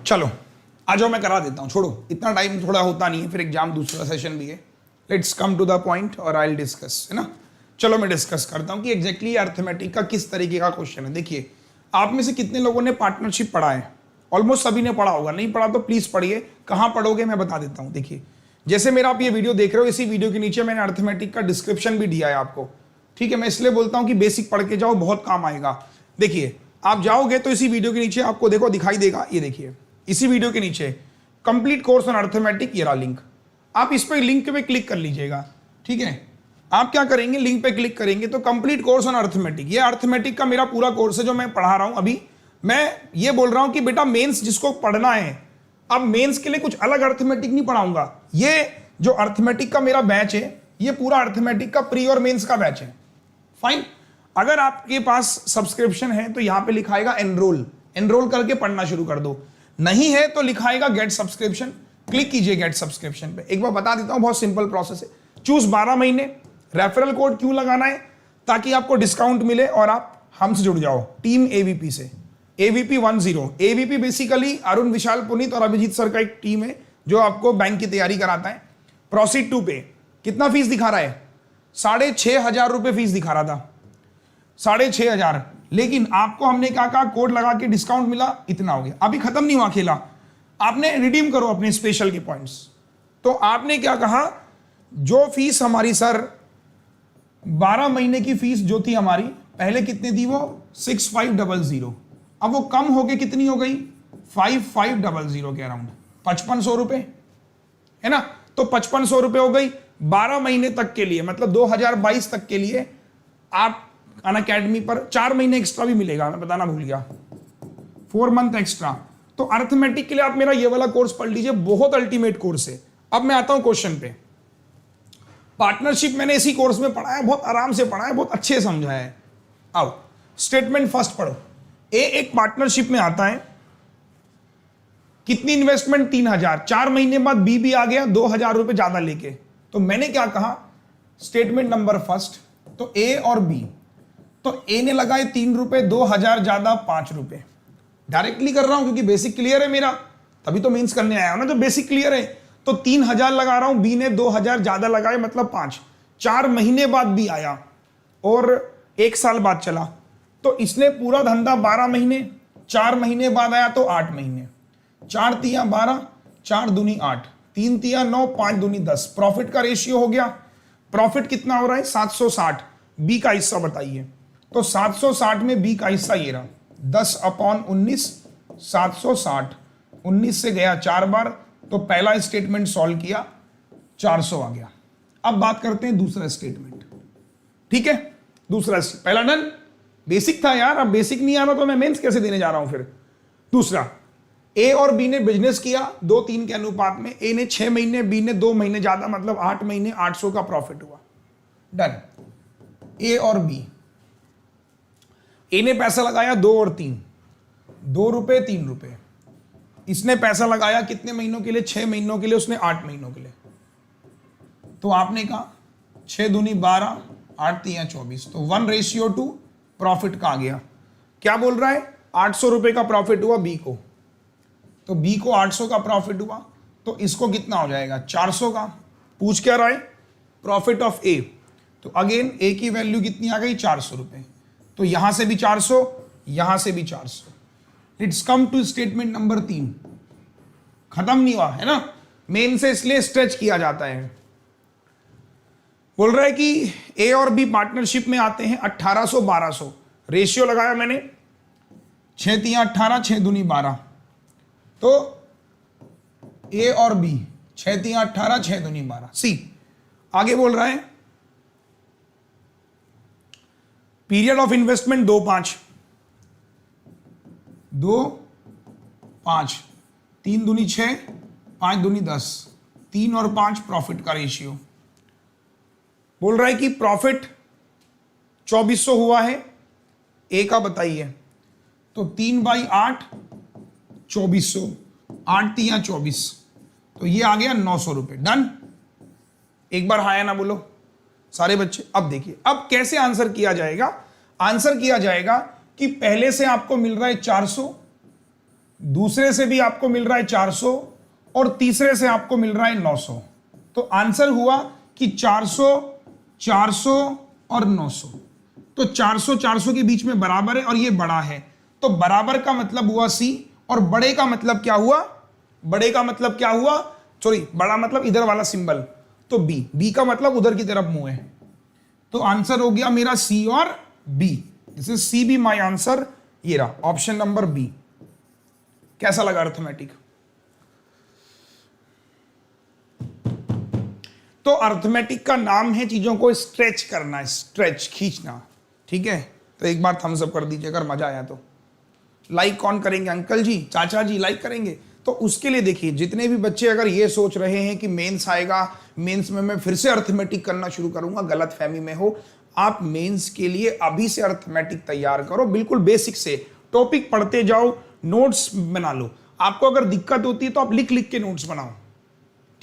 D: चलो आ जाओ, मैं करा देता हूं, छोड़ो, इतना टाइम थोड़ा होता नहीं है, फिर एग्जाम दूसरा सेशन भी है। Let's come to the point और आई विल डिस्कस, है ना। चलो मैं डिस्कस करता हूं कि एग्जैक्टली अर्थमेटिक का किस तरीके का क्वेश्चन है। देखिए, आप में से कितने लोगों ने पार्टनरशिप पढ़ा है? ऑलमोस्ट सभी ने पढ़ा होगा, नहीं पढ़ा तो प्लीज पढ़िए। कहां पढ़ोगे मैं बता देता हूं। देखिए, जैसे मेरा आप ये वीडियो देख रहे हो, इसी वीडियो के नीचे मैंने अर्थमेटिक का डिस्क्रिप्शन भी दिया है आपको, ठीक है। मैं इसलिए बोलता हूं कि बेसिक पढ़ के जाओ, बहुत काम आएगा। देखिए, आप जाओगे तो इसी वीडियो के नीचे आपको देखो दिखाई देगा, ये देखिए इसी वीडियो के नीचे कंप्लीट कोर्स ऑन अर्थमेटिक, ये रहा लिंक। आप इस पे लिंक पे क्लिक कर लीजिएगा, ठीक है। आप क्या करेंगे, लिंक पे क्लिक करेंगे तो कंप्लीट कोर्स ऑन अर्थमेटिक, ये अर्थमेटिक का मेरा पूरा कोर्स है जो मैं पढ़ा रहा हूं अभी। मैं ये बोल रहा हूं कि बेटा मेंस जिसको पढ़ना है, अब मेंस के लिए कुछ अलग अर्थमेटिक नहीं पढ़ाऊंगा। ये जो अर्थमेटिक का मेरा बैच है, ये पूरा अर्थमेटिक का प्री और मेंस का बैच है। फाइन, अगर आपके पास सब्सक्रिप्शन है तो यहां पे लिखाएगा एनरोल, एनरोल करके पढ़ना शुरू कर दो। नहीं है तो लिखाएगा गेट सब्सक्रिप्शन, क्लिक कीजिए गेट सब्सक्रिप्शन पे। एक बार बता देता हूं, बहुत सिंपल प्रोसेस है। चूज 12 महीने, रेफरल कोड क्यों लगाना है? ताकि आपको डिस्काउंट मिले और आप हमसे जुड़ जाओ, टीम एवीपी से। एवीपी 10, एवीपी बेसिकली अरुण, विशाल, पुनीत और अभिजीत सर का एक टीम है जो आपको बैंक की तैयारी कराता है। प्रोसीड टू पे, कितना फीस दिखा रहा है? 6,500 रुपए फीस दिखा रहा था, 6,500, लेकिन आपको हमने क्या कहा, कोड लगा के डिस्काउंट मिला, इतना हो गया। अभी खत्म नहीं हुआ खेला, आपने रिडीम करो अपने स्पेशल के पॉइंट्स। तो आपने क्या कहा, जो फीस हमारी सर 12 महीने की फीस जो थी हमारी, पहले कितनी थी वो 6500, अब वो कम हो गई, कितनी हो गई 5500 के अराउंड, 5500 रुपए, है ना। तो 5500 रुपए हो गई 12 महीने तक के लिए, मतलब 2022 तक के लिए। आप अनअकैडमी पर 4 महीने एक्स्ट्रा भी मिलेगा, मैं बताना भूल गया, 4 मंथ एक्स्ट्रा। तो अर्थमेटिक के लिए आप मेरा ये वाला कोर्स पढ़ लीजिए, बहुत अल्टीमेट कोर्स है। अब मैं आता हूं क्वेश्चन पे। पार्टनरशिप मैंने इसी कोर्स में पढ़ा है, बहुत आराम से पढ़ा है, बहुत अच्छे समझा है। आओ स्टेटमेंट फर्स्ट पढ़ो। ए एक पार्टनरशिप में आता है, कितनी इन्वेस्टमेंट 3000, 4 महीने बाद बी भी आ गया 2000 रुपए ज्यादा लेके। तो मैंने क्या कहा, स्टेटमेंट नंबर फर्स्ट, तो ए और बी, तो ए ने लगाए 3 रुपए, 2000 ज्यादा 5 रुपए। डायरेक्टली कर रहा हूं क्योंकि बेसिक क्लियर है मेरा, तभी तो मेंस करने आया हूं ना, तो बेसिक क्लियर है। तो 3000 लगा रहा हूं, बी ने 2000 ज्यादा लगाए, मतलब 5। 4 महीने बाद बी आया और 1 साल बाद चला, तो इसने पूरा धंधा 12 महीने, 4 महीने बाद आया तो 8 महीने। 4 तिया 12, 4 दूनी 8, 3 तिया 9, 5 दूनी 10। प्रॉफिट का रेशियो हो गया, प्रॉफिट कितना हो रहा है 760। बी का हिस्सा बताइए, तो 760 में बी का हिस्सा ये रहा 10/19, 760, 19 से गया 4 बार, तो पहला स्टेटमेंट सॉल्व किया 400 आ गया। अब बात करते हैं दूसरा स्टेटमेंट, ठीक है। दूसरा, पहला डन, बेसिक था यार, अब बेसिक नहीं आ रहा तो मैं मेंस कैसे देने जा रहा हूं फिर। दूसरा, ए और बी ने बिजनेस किया 2-3 के अनुपात में, ए ने 6 महीने, बी ने 2 महीने ज्यादा, मतलब 8 महीने, 800 का प्रॉफिट हुआ। डन। ए और बी, ए ने पैसा लगाया 2 और 3, 2 रुपए 3 रुपए। इसने पैसा लगाया कितने महीनों के लिए, 6 महीनों के लिए, उसने 8 महीनों के लिए। तो आपने कहा 6 दूनी 12, 8 तिया 24, तो 1:2 प्रॉफिट का आ गया। क्या बोल रहा है, 800 रुपए का प्रॉफिट हुआ बी को, तो बी को 800 का प्रॉफिट हुआ, तो इसको कितना हो जाएगा 400 का। पूछ क्या रहा है, प्रॉफिट ऑफ ए, तो अगेन ए की वैल्यू कितनी आ गई 400 रुपए, तो यहां से भी 400, यहां से भी 400। It's come to statement number 3। खत्म नहीं हुआ है ना, मेन से इसलिए स्ट्रेच किया जाता है। बोल रहा है कि ए और बी पार्टनरशिप में आते हैं 1800 1200, रेशियो लगाया मैंने 6 तिया 18, 6 दूनी 12, तो ए और बी 6 तिया 18, 6 दूनी 12। सी आगे बोल रहा है पीरियड ऑफ इन्वेस्टमेंट 2-5, 2 5, 3 दूनी 6, 5 दूनी 10, 3 और 5 प्रॉफिट का रेशियो। बोल रहा है कि प्रॉफिट 2400 हुआ है, ए का बताइए। तो 3/8 2400, 8 तिया 24, तो ये आ गया 900 रुपये। डन। एक बार हाँ या ना बोलो सारे बच्चे। अब देखिए अब कैसे आंसर किया जाएगा। आंसर किया जाएगा कि पहले से आपको मिल रहा है 400, दूसरे से भी आपको मिल रहा है 400 और तीसरे से आपको मिल रहा है 900। तो आंसर हुआ कि 400 400 और 900। तो 400 400 के बीच में बराबर है और ये बड़ा है, तो बराबर का मतलब हुआ सी, और बड़े का मतलब क्या हुआ, बड़े का मतलब क्या हुआ, सॉरी बड़ा मतलब इधर वाला सिंबल, तो बी, बी का मतलब उधर की तरफ मुंह है। तो आंसर हो गया मेरा सी और B. This is C B my answer. ये रहा ऑप्शन नंबर बी। कैसा लगा अर्थमेटिक? तो अर्थमेटिक का नाम है चीजों को स्ट्रेच करना, स्ट्रेच खींचना। ठीक है, तो एक बार थम्स अप कर दीजिए अगर मजा आया तो। लाइक कौन करेंगे? अंकल जी, चाचा जी लाइक करेंगे। तो उसके लिए देखिए जितने भी बच्चे अगर ये सोच रहे हैं कि मेंस आएगा, मेंस में मैं फिर से अर्थमेटिक करना शुरू करूंगा, गलत फहमी में हो, आप मेंस के लिए अभी से अर्थमेटिक तैयार करो। बिल्कुल बेसिक से टॉपिक पढ़ते जाओ, नोट्स बना लो। आपको अगर दिक्कत होती है तो आप लिख लिख के नोट्स बनाओ।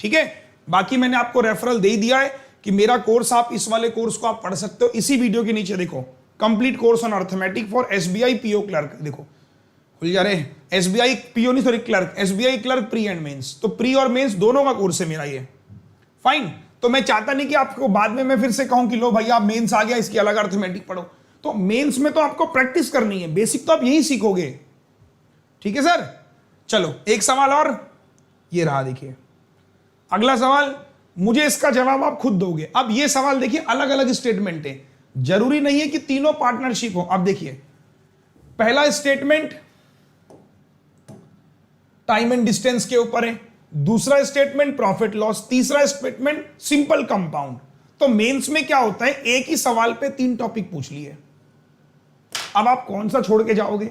D: ठीक है, बाकी मैंने आपको रेफरल दे दिया है कि मेरा कोर्स, आप इस वाले कोर्स को आप पढ़ सकते हो। इसी वीडियो के नीचे देखो, complete course on arithmetic for SBI PO clerk. देखो खुल जा रहे, एसबीआई पीओ नहीं sorry clerk, SBI clerk pre and mains. तो प्री और मेंस दोनों का कोर्स है मेरा ये। फाइन। तो मैं चाहता नहीं कि आपको बाद में मैं फिर से कहूं कि लो भैया आप मेंस आ गया इसकी अलग अर्थमेटिक पढ़ो। तो मेंस में तो आपको प्रैक्टिस करनी है, बेसिक तो आप यही सीखोगे। ठीक है सर, चलो एक सवाल और ये रहा। देखिए अगला सवाल, मुझे इसका जवाब आप खुद दोगे। अब ये सवाल देखिए अलग अलग स्टेटमेंट है, जरूरी नहीं है कि तीनों पार्टनरशिप हो। अब देखिए पहला स्टेटमेंट टाइम एंड डिस्टेंस के ऊपर है, दूसरा स्टेटमेंट प्रॉफिट लॉस, तीसरा स्टेटमेंट सिंपल कंपाउंड। तो मेंस में क्या होता है, एक ही सवाल पे 3 टॉपिक पूछ लिए। अब आप कौन सा छोड़ के जाओगे?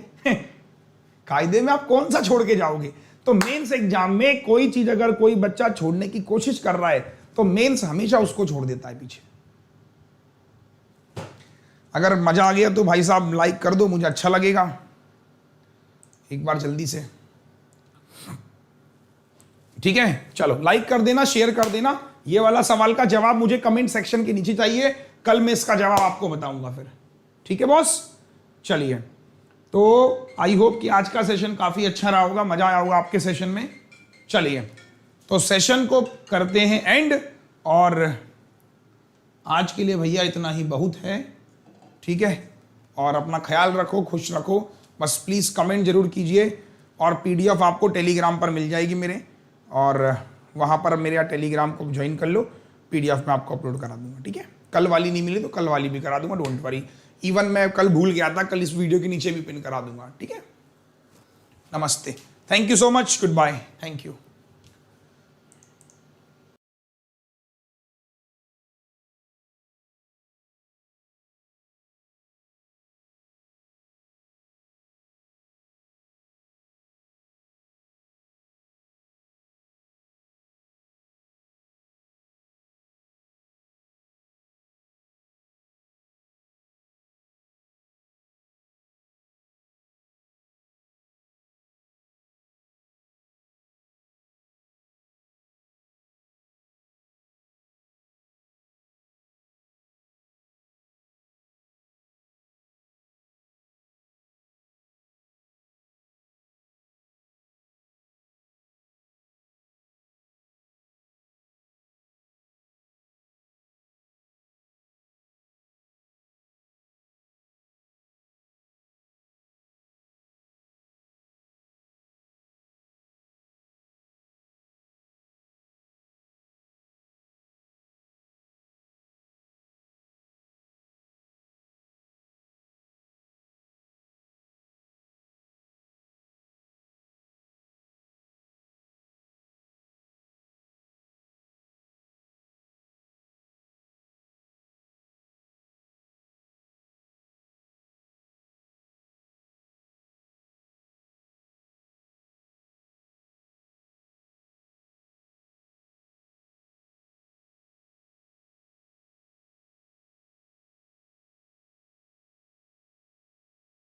D: कायदे में आप कौन सा छोड़ के जाओगे? तो मेंस एग्जाम में कोई चीज अगर कोई बच्चा छोड़ने की कोशिश कर रहा है तो मेंस हमेशा उसको छोड़ देता है पीछे। अगर मजा आ गया तो भाई साहब लाइक कर दो, मुझे अच्छा लगेगा। एक बार जल्दी से, ठीक है, चलो लाइक कर देना, शेयर कर देना। ये वाला सवाल का जवाब मुझे कमेंट सेक्शन के नीचे चाहिए, कल मैं इसका जवाब आपको बताऊंगा फिर। ठीक है बॉस, चलिए। तो आई होप कि आज का सेशन काफी अच्छा रहा होगा, मजा आया होगा आपके सेशन में। चलिए तो सेशन को करते हैं एंड, और आज के लिए भैया इतना ही बहुत है। ठीक है, और अपना ख्याल रखो, खुश रखो। बस प्लीज कमेंट जरूर कीजिए, और पीडीएफ आपको टेलीग्राम पर मिल जाएगी मेरे, और वहाँ पर मेरे टेलीग्राम को ज्वाइन कर लो, पीडीएफ में आपको अपलोड करा दूंगा। ठीक है, कल वाली नहीं मिली तो कल वाली भी करा दूंगा, डोंट वरी। इवन मैं कल भूल गया था, कल इस वीडियो के नीचे भी पिन करा दूंगा। ठीक है, नमस्ते, thank you so much, goodbye, thank you.